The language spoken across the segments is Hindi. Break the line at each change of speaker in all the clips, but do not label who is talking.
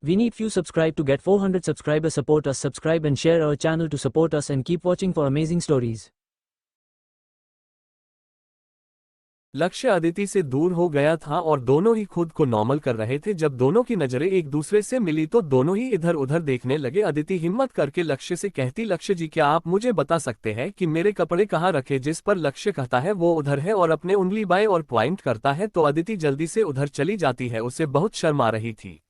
We need few subscribe to get 400 subscribers. Support us, subscribe and share our channel to support us and keep watching for amazing stories.
लक्ष्य अदिति से दूर हो गया था और दोनों ही खुद को नॉर्मल कर रहे थे। जब दोनों की नजरें एक दूसरे से मिली तो दोनों ही इधर उधर देखने लगे। अदिति हिम्मत करके लक्ष्य से कहती, लक्ष्य जी क्या आप मुझे बता सकते हैं कि मेरे कपड़े कहाँ रखे? जिस पर लक्ष्य कहता है वो उधर है और अपने उंगली बाएं और पॉइंट करता है तो अदिति जल्दी से उधर चली जाती है। उसे बहुत शर्म आ रही थी।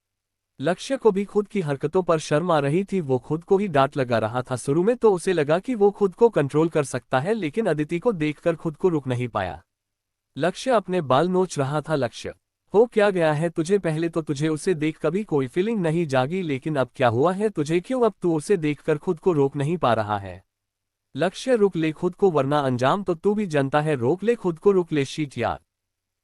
लक्ष्य को भी खुद की हरकतों पर शर्म आ रही थी। वो खुद को ही डांट लगा रहा था। शुरू में तो उसे लगा कि वो खुद को कंट्रोल कर सकता है, लेकिन अदिति को देखकर खुद को रुक नहीं पाया। लक्ष्य अपने बाल नोच रहा था। लक्ष्य, हो क्या गया है तुझे? पहले तो तुझे उसे देख कभी कोई फीलिंग नहीं जागी, लेकिन अब क्या हुआ है तुझे? क्यों अब तू उसे देखकर खुद को रोक नहीं पा रहा है? लक्ष्य, रुक ले खुद को वरना अंजाम तो तू भी जानता है। रोक ले खुद को, रुक ले शीट यार।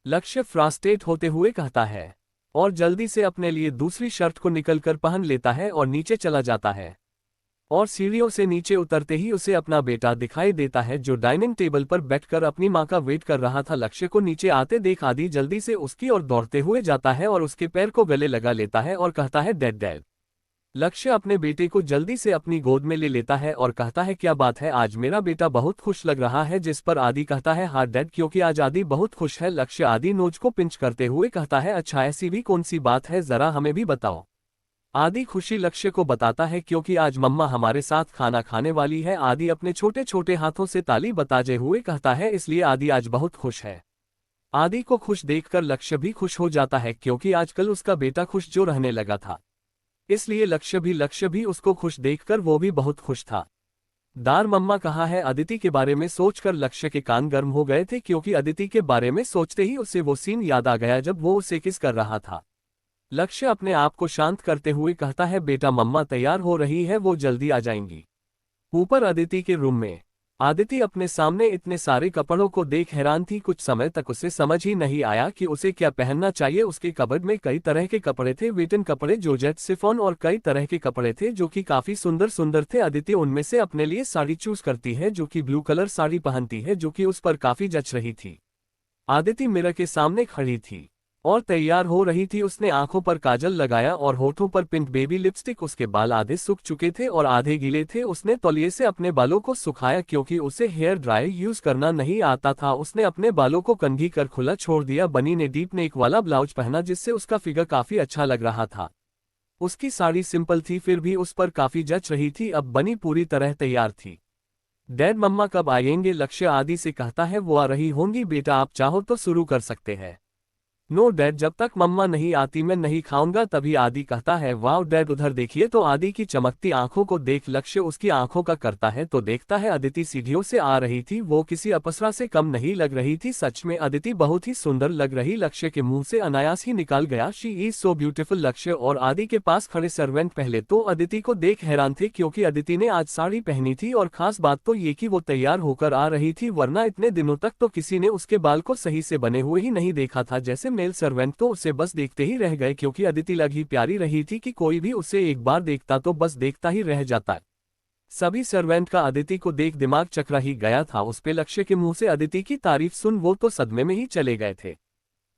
लक्ष्य फ्रस्ट्रेट होते हुए कहता है और जल्दी से अपने लिए दूसरी शर्ट को निकलकर पहन लेता है और नीचे चला जाता है। और सीढ़ियों से नीचे उतरते ही उसे अपना बेटा दिखाई देता है जो डाइनिंग टेबल पर बैठकर अपनी मां का वेट कर रहा था। लक्ष्य को नीचे आते देख आदि जल्दी से उसकी ओर दौड़ते हुए जाता है और उसके पैर को गले लगा लेता है और कहता है, डैड डैड। लक्ष्य अपने बेटे को जल्दी से अपनी गोद में ले लेता है और कहता है, क्या बात है, आज मेरा बेटा बहुत खुश लग रहा है। जिस पर आदि कहता है, हाँ डैड, क्योंकि आज आदि बहुत खुश है। लक्ष्य आदि नोज को पिंच करते हुए कहता है, अच्छा ऐसी भी कौन सी बात है, जरा हमें भी बताओ। आदि खुशी लक्ष्य को बताता है क्योंकि आज मम्मा हमारे साथ खाना खाने वाली है। आदि अपने छोटे छोटे हाथों से ताली बताते हुए कहता है, इसलिए आदि आज बहुत खुश है। आदि को खुश देखकर लक्ष्य भी खुश हो जाता है क्योंकि आजकल उसका बेटा खुश जो रहने लगा था, इसलिए लक्ष्य भी उसको खुश देखकर वो भी बहुत खुश था। दार मम्मा कहाँ है? अदिति के बारे में सोचकर लक्ष्य के कान गर्म हो गए थे क्योंकि अदिति के बारे में सोचते ही उसे वो सीन याद आ गया जब वो उसे किस कर रहा था। लक्ष्य अपने आप को शांत करते हुए कहता है, बेटा मम्मा तैयार हो रही है, वो जल्दी आ जाएंगी। ऊपर अदिति के रूम में आदिति अपने सामने इतने सारे कपड़ों को देख हैरान थी। कुछ समय तक उसे समझ ही नहीं आया कि उसे क्या पहनना चाहिए। उसके कबर्ड में कई तरह के कपड़े थे, वेटन कपड़े, जॉर्जेट, शिफॉन और कई तरह के कपड़े थे जो कि काफी सुंदर सुंदर थे। अदिति उनमें से अपने लिए साड़ी चूज करती है जो कि ब्लू कलर साड़ी पहनती है जो कि उस पर काफी जच रही थी। आदिति मिरर के सामने खड़ी थी और तैयार हो रही थी। उसने आंखों पर काजल लगाया और होठों पर पिंक बेबी लिपस्टिक। उसके बाल आधे सूख चुके थे और आधे गीले थे। उसने तौलिए से अपने बालों को सुखाया क्योंकि उसे हेयर ड्रायर यूज करना नहीं आता था। उसने अपने बालों को कंघी कर खुला छोड़ दिया। बनी ने डीप नेक वाला ब्लाउज पहना जिससे उसका फिगर काफी अच्छा लग रहा था। उसकी साड़ी सिंपल थी फिर भी उस पर काफी जच रही थी। अब बनी पूरी तरह तैयार थी। डैड मम्मा कब आएंगे? लक्ष्य आदि से कहता है, वो आ रही होंगी बेटा, आप चाहो तो शुरू कर सकते हैं। नो डैड, जब तक मम्मा नहीं आती मैं नहीं खाऊंगा। तभी आदि कहता है, वाओ डैड उधर देखिए। तो आदि की चमकती आंखों को देख लक्ष्य उसकी आंखों का करता है तो देखता है अदिति सीढ़ियों से आ रही थी। वो किसी अप्सरा से कम नहीं लग रही थी। सच में अदिति बहुत ही सुंदर लग रही। लक्ष्य के मुंह से अनायास ही निकाल गया, शी इज सो ब्यूटीफुल। लक्ष्य और आदि के पास खड़े सर्वेंट पहले तो अदिति को देख हैरान थे क्योंकि अदिति ने आज साड़ी पहनी थी और खास बात तो ये कि वो तैयार होकर आ रही थी, वरना इतने दिनों तक तो किसी ने उसके बाल को सही से बने हुए ही नहीं देखा था। जैसे मेल सर्वेंट तो उसे बस देखते ही रह गए क्योंकि अदिति लग ही प्यारी रही थी कि कोई भी उसे एक बार देखता तो बस देखता ही रह जाता। सभी सर्वेंट का अदिति को देख दिमाग चकरा ही गया था। उस पे लक्ष्य के मुंह से अदिति की तारीफ सुन वो तो सदमे में ही चले गए थे।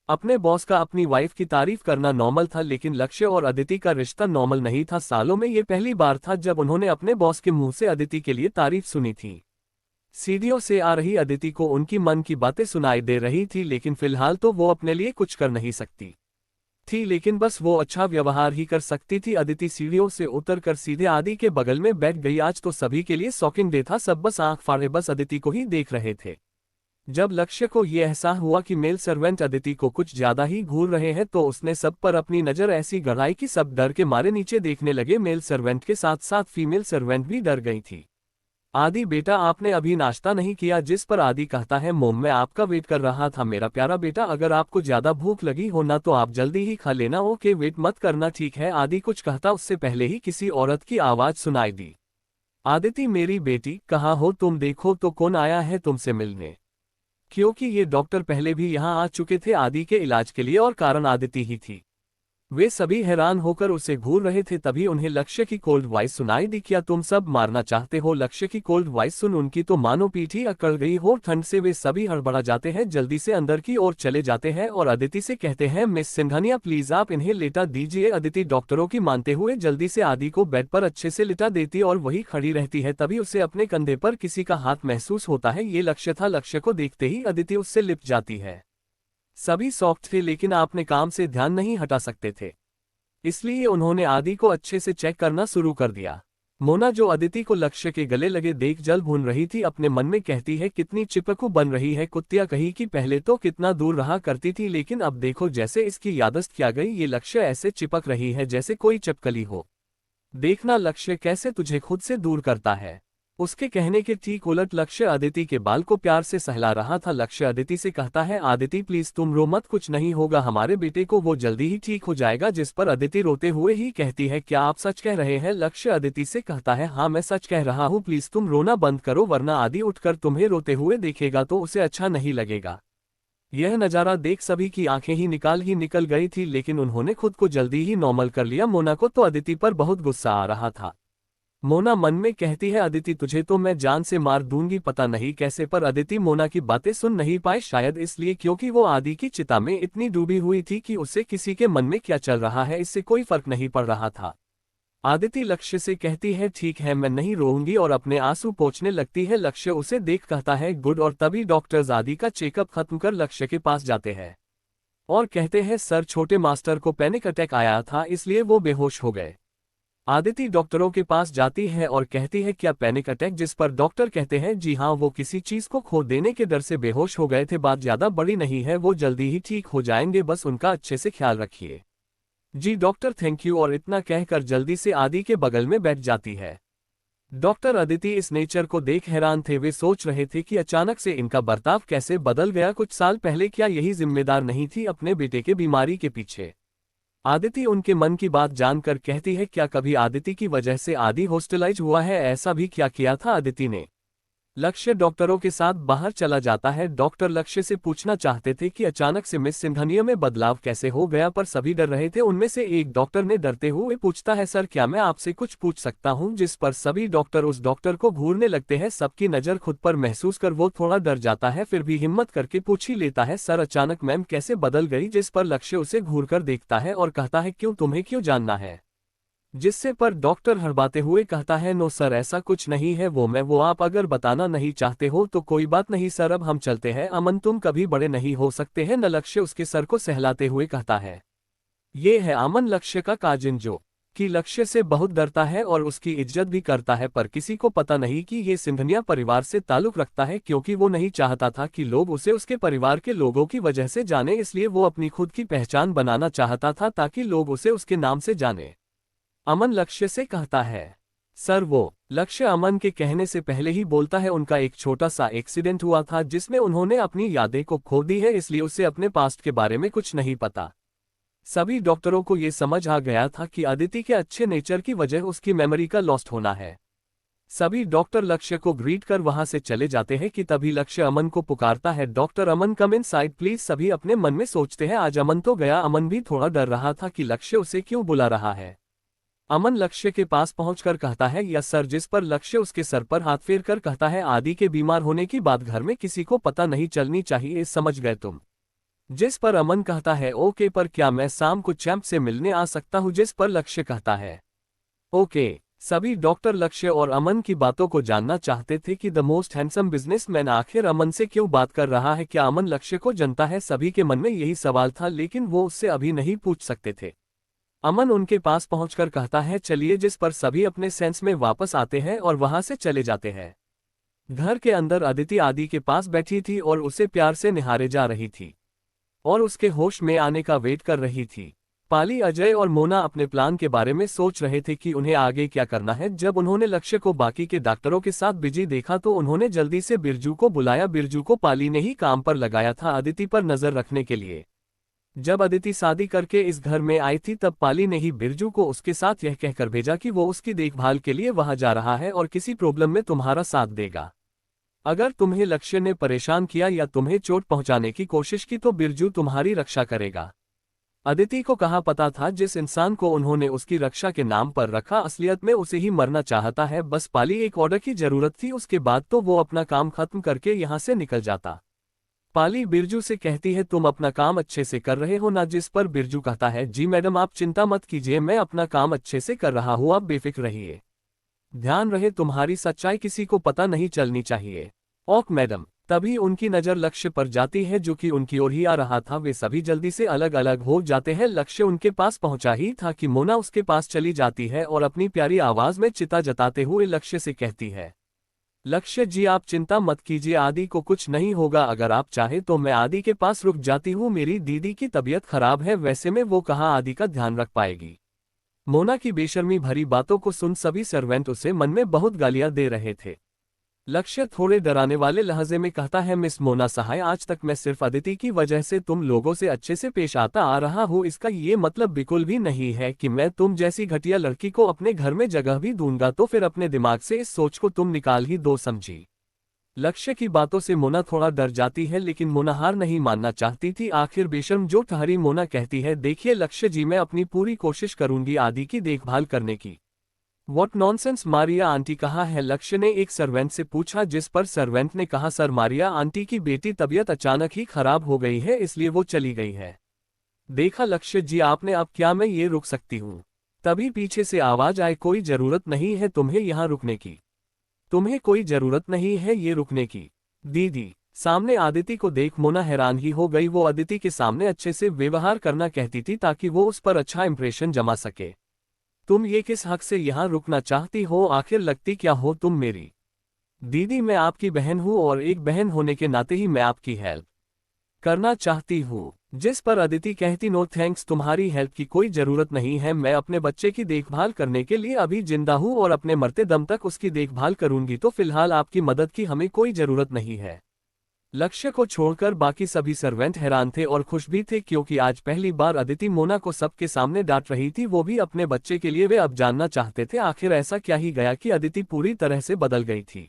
अपने बॉस का अपनी वाइफ की तारीफ करना नॉर्मल था, लेकिन लक्ष्य और अदिति का रिश्ता नॉर्मल नहीं था। सालों में ये पहली बार था जब उन्होंने अपने बॉस के मुंह से अदिति के लिए तारीफ सुनी थी। सीढ़ियों से आ रही अदिति को उनकी मन की बातें सुनाई दे रही थी, लेकिन फिलहाल तो वो अपने लिए कुछ कर नहीं सकती थी, लेकिन बस वो अच्छा व्यवहार ही कर सकती थी। अदिति सीढ़ियों से उतरकर सीधे आदि के बगल में बैठ गई। आज तो सभी के लिए शॉकिंग डे था। सब बस आंख फाड़े बस अदिति को ही देख रहे थे। जब लक्ष्य को ये एहसास हुआ कि मेल सर्वेंट अदिति को कुछ ज्यादा ही घूर रहे हैं तो उसने सब पर अपनी नजर ऐसी गड़ाई कि सब डर के मारे नीचे देखने लगे। मेल सर्वेंट के साथ साथ फीमेल सर्वेंट भी डर गई थी। आदि बेटा, आपने अभी नाश्ता नहीं किया? जिस पर आदि कहता है, मोम मैं आपका वेट कर रहा था मेरा प्यारा बेटा, अगर आपको ज्यादा भूख लगी हो ना तो आप जल्दी ही खा लेना। ओके वेट मत करना, ठीक है? आदि कुछ कहता उससे पहले ही किसी औरत की आवाज सुनाई दी। आदिति, मेरी बेटी कहाँ हो तुम? देखो तो कौन आया है तुमसे मिलने, क्योंकि ये डॉक्टर पहले भी यहाँ आ चुके थे आदि के इलाज के लिए और कारण आदिति ही थी। वे सभी हैरान होकर उसे घूर रहे थे, तभी उन्हें लक्ष्य की कोल्ड वॉइस सुनाई दी। क्या तुम सब मारना चाहते हो? लक्ष्य की कोल्ड वॉइस सुन उनकी तो मानो पीठ ही अकड़ गई हो। ठंड से वे सभी हड़बड़ा जाते हैं, जल्दी से अंदर की ओर चले जाते हैं और अदिति से कहते हैं, मिस सिंघानिया प्लीज आप इन्हें लेटा दीजिए। अदिति डॉक्टरों की मानते हुए जल्दी से आदि को बेड पर अच्छे से लिटा देती और वही खड़ी रहती है। तभी उसे अपने कंधे पर किसी का हाथ महसूस होता है। ये लक्ष्य था। लक्ष्य को देखते ही अदिति उससे लिपट जाती है। सभी सॉफ्ट थे, लेकिन आपने काम से ध्यान नहीं हटा सकते थे, इसलिए उन्होंने आदि को अच्छे से चेक करना शुरू कर दिया। मोना, जो अदिति को लक्ष्य के गले लगे देख जल भून रही थी, अपने मन में कहती है, कितनी चिपकू बन रही है कुत्तिया कहीं की। पहले तो कितना दूर रहा करती थी, लेकिन अब देखो जैसे इसकी याददाश्त क्या गई। ये लक्ष्य ऐसे चिपक रही है जैसे कोई चिपकली हो। देखना लक्ष्य कैसे तुझे खुद से दूर करता है। उसके कहने के ठीक उलट लक्ष्य अदिति के बाल को प्यार से सहला रहा था। लक्ष्य अदिति से कहता है, आदिति प्लीज तुम रो मत, कुछ नहीं होगा हमारे बेटे को, वो जल्दी ही ठीक हो जाएगा। जिस पर अदिति रोते हुए ही कहती है, क्या आप सच कह रहे हैं? लक्ष्य अदिति से कहता है, हाँ मैं सच कह रहा हूँ, प्लीज तुम रोना बंद करो, वरना आदि उठकर तुम्हें रोते हुए देखेगा तो उसे अच्छा नहीं लगेगा। यह नज़ारा देख सभी की आंखें ही निकल गई थी, लेकिन उन्होंने खुद को जल्दी ही नॉर्मल कर लिया। मोना को तो अदिति पर बहुत गुस्सा आ रहा था। मोना मन में कहती है, अदिति तुझे तो मैं जान से मार दूंगी, पता नहीं कैसे। पर अदिति मोना की बातें सुन नहीं पाए, शायद इसलिए क्योंकि वो आदि की चिता में इतनी डूबी हुई थी कि उसे किसी के मन में क्या चल रहा है इससे कोई फर्क नहीं पड़ रहा था। आदिति लक्ष्य से कहती है, ठीक है मैं नहीं रोऊंगी, और अपने आंसू पोंछने लगती है। लक्ष्य उसे देख कहता है, गुड। और तभी डॉक्टर्स आदि का चेकअप खत्म कर लक्ष्य के पास जाते हैं और कहते हैं, सर छोटे मास्टर को पैनिक अटैक आया था, इसलिए वो बेहोश हो गए। आदिति डॉक्टरों के पास जाती है और कहती है, क्या पैनिक अटैक? जिस पर डॉक्टर कहते हैं, जी हाँ, वो किसी चीज को खो देने के डर से बेहोश हो गए थे, बात ज्यादा बड़ी नहीं है, वो जल्दी ही ठीक हो जाएंगे, बस उनका अच्छे से ख्याल रखिए। जी डॉक्टर थैंक यू। और इतना कहकर जल्दी से आदि के बगल में बैठ जाती है। डॉक्टर अदिति इस नेचर को देख हैरान थे। वे सोच रहे थे कि अचानक से इनका बर्ताव कैसे बदल गया। कुछ साल पहले क्या यही जिम्मेदार नहीं थी अपने बेटे के बीमारी के पीछे? आदिति उनके मन की बात जानकर कहती है, क्या कभी आदिति की वजह से आदि हॉस्पिटलाइज हुआ है? ऐसा भी क्या किया था आदिति ने? लक्ष्य डॉक्टरों के साथ बाहर चला जाता है। डॉक्टर लक्ष्य से पूछना चाहते थे कि अचानक से मिस सिंघानिया में बदलाव कैसे हो गया, पर सभी डर रहे थे। उनमें से एक डॉक्टर ने डरते हुए पूछता है, सर क्या मैं आपसे कुछ पूछ सकता हूं? जिस पर सभी डॉक्टर उस डॉक्टर को घूरने लगते हैं। सबकी नजर खुद पर महसूस कर वो थोड़ा डर जाता है, फिर भी हिम्मत करके पूछ ही लेता है, सर अचानक मैम कैसे बदल गई? जिस पर लक्ष्य उसे घूर कर देखता है और कहता है, क्यों, तुम्हें क्यों जानना है? जिससे पर डॉक्टर हड़बाते हुए कहता है, नो सर ऐसा कुछ नहीं है, वो आप अगर बताना नहीं चाहते हो तो कोई बात नहीं सर, अब हम चलते हैं। अमन तुम कभी बड़े नहीं हो सकते हैं न? लक्ष्य उसके सर को सहलाते हुए कहता है। ये है अमन, लक्ष्य का काजिन, जो कि लक्ष्य से बहुत डरता है और उसकी इज्जत भी करता है, पर किसी को पता नहीं कि ये सिंघानिया परिवार से ताल्लुक रखता है, क्योंकि वो नहीं चाहता था कि लोग उसे उसके परिवार के लोगों की वजह से जाने, इसलिए वो अपनी खुद की पहचान बनाना चाहता था ताकि लोग उसे उसके नाम से जाने। अमन लक्ष्य से कहता है, सर वो। लक्ष्य अमन के कहने से पहले ही बोलता है, उनका एक छोटा सा एक्सीडेंट हुआ था जिसमें उन्होंने अपनी यादें को खो दी है, इसलिए उसे अपने पास्ट के बारे में कुछ नहीं पता। सभी डॉक्टरों को ये समझ आ गया था कि अदिति के अच्छे नेचर की वजह उसकी मेमोरी का लॉस्ट होना है। सभी डॉक्टर लक्ष्य को ग्रीट कर वहां से चले जाते हैं कि तभी लक्ष्य अमन को पुकारता है, doctor Aman come in side please. सभी अपने मन में सोचते हैं, आज अमन तो गया। अमन भी थोड़ा डर रहा था कि लक्ष्य उसे क्यों बुला रहा है। अमन लक्ष्य के पास पहुंचकर कहता है, यस सर। जिस पर लक्ष्य उसके सर पर हाथ फेर कर कहता है, आदि के बीमार होने की बात घर में किसी को पता नहीं चलनी चाहिए, समझ गए तुम? जिस पर अमन कहता है, ओके, पर क्या मैं शाम को चैंप से मिलने आ सकता हूं? जिस पर लक्ष्य कहता है, ओके। सभी डॉक्टर लक्ष्य और अमन की बातों को जानना चाहते थे कि द मोस्ट हैंडसम बिजनेसमैन आखिर अमन से क्यों बात कर रहा है, क्या अमन लक्ष्य को जानता है? सभी के मन में यही सवाल था, लेकिन वो उससे अभी नहीं पूछ सकते थे। अमन उनके पास पहुंचकर कहता है, चलिए। जिस पर सभी अपने सेंस में वापस आते हैं और वहां से चले जाते हैं। घर के अंदर अदिति आदि के पास बैठी थी और उसे प्यार से निहारे जा रही थी और उसके होश में आने का वेट कर रही थी। पाली, अजय और मोना अपने प्लान के बारे में सोच रहे थे कि उन्हें आगे क्या करना है। जब उन्होंने लक्ष्य को बाकी के डॉक्टरों के साथ बिजी देखा तो उन्होंने जल्दी से बिरजू को बुलाया। बिरजू को पाली ने ही काम पर लगाया था अदिति पर नजर रखने के लिए। जब अदिति शादी करके इस घर में आई थी तब पाली ने ही बिरजू को उसके साथ यह कहकर भेजा कि वो उसकी देखभाल के लिए वहां जा रहा है और किसी प्रॉब्लम में तुम्हारा साथ देगा। अगर तुम्हें लक्ष्य ने परेशान किया या तुम्हें चोट पहुंचाने की कोशिश की तो बिरजू तुम्हारी रक्षा करेगा। अदिति को कहाँ पता था जिस इंसान को उन्होंने उसकी रक्षा के नाम पर रखा असलियत में उसे ही मरना चाहता है। बस पाली एक ऑर्डर की जरूरत थी, उसके बाद तो वो अपना काम खत्म करके यहाँ से निकल जाता। पाली बिरजू से कहती है तुम अपना काम अच्छे से कर रहे हो ना, जिस पर बिरजू कहता है जी मैडम आप चिंता मत कीजिए, मैं अपना काम अच्छे से कर रहा हूँ, आप बेफिक्र रहिए। ध्यान रहे तुम्हारी सच्चाई किसी को पता नहीं चलनी चाहिए। Okay madam. तभी उनकी नजर लक्ष्य पर जाती है जो कि उनकी ओर ही आ रहा था। वे सभी जल्दी से अलग अलग हो जाते हैं। लक्ष्य उनके पास पहुंचा ही था कि मोना उसके पास चली जाती है और अपनी प्यारी आवाज में चिता जताते हुए लक्ष्य से कहती है, लक्ष्य जी आप चिंता मत कीजिए, आदि को कुछ नहीं होगा, अगर आप चाहे तो मैं आदि के पास रुक जाती हूँ, मेरी दीदी की तबीयत खराब है, वैसे में वो कहाँ आदि का ध्यान रख पाएगी। मोना की बेशर्मी भरी बातों को सुन सभी सर्वेंट उसे मन में बहुत गालियां दे रहे थे। लक्ष्य थोड़े डराने वाले लहजे में कहता है मिस मोना सहाय, आज तक मैं सिर्फ अदिति की वजह से तुम लोगों से अच्छे से पेश आता आ रहा हूँ, इसका ये मतलब बिल्कुल भी नहीं है कि मैं तुम जैसी घटिया लड़की को अपने घर में जगह भी दूंगा, तो फिर अपने दिमाग से इस सोच को तुम निकाल ही दो, समझी। लक्ष्य की बातों से मोना थोड़ा डर जाती है, लेकिन मोना हार नहीं मानना चाहती थी। आखिर बेशर्म जो ठहरी मोना कहती है, देखिए लक्ष्य जी मैं अपनी पूरी कोशिश करूंगी आदि की देखभाल करने की। व्हाट नॉनसेंस, मारिया आंटी कहाँ है? लक्ष्य ने एक सर्वेंट से पूछा, जिस पर सर्वेंट ने कहा सर मारिया आंटी की बेटी तबीयत अचानक ही खराब हो गई है, इसलिए वो चली गई है। देखा लक्ष्य जी आपने, अब क्या मैं ये रुक सकती हूँ? तभी पीछे से आवाज आए, कोई जरूरत नहीं है तुम्हें यहाँ रुकने की, तुम्हें कोई जरूरत नहीं है ये रुकने की। दीदी। सामने आदिति को देख मोना हैरान ही हो गई। वो अदिति के सामने अच्छे से व्यवहार करना कहती थी ताकि वो उस पर अच्छा इंप्रेशन जमा सके। तुम ये किस हक से यहाँ रुकना चाहती हो? आखिर लगती क्या हो तुम मेरी? दीदी मैं आपकी बहन हूँ और एक बहन होने के नाते ही मैं आपकी हेल्प करना चाहती हूँ। जिस पर अदिति कहती नो थैंक्स, तुम्हारी हेल्प की कोई जरूरत नहीं है, मैं अपने बच्चे की देखभाल करने के लिए अभी जिंदा हूँ और अपने मरते दम तक उसकी देखभाल करूंगी, तो फिलहाल आपकी मदद की हमें कोई जरूरत नहीं है। लक्ष्य को छोड़कर बाकी सभी सर्वेंट हैरान थे और खुश भी थे, क्योंकि आज पहली बार अदिति मोना को सबके सामने डांट रही थी, वो भी अपने बच्चे के लिए। वे अब जानना चाहते थे आखिर ऐसा क्या ही गया कि अदिति पूरी तरह से बदल गई थी।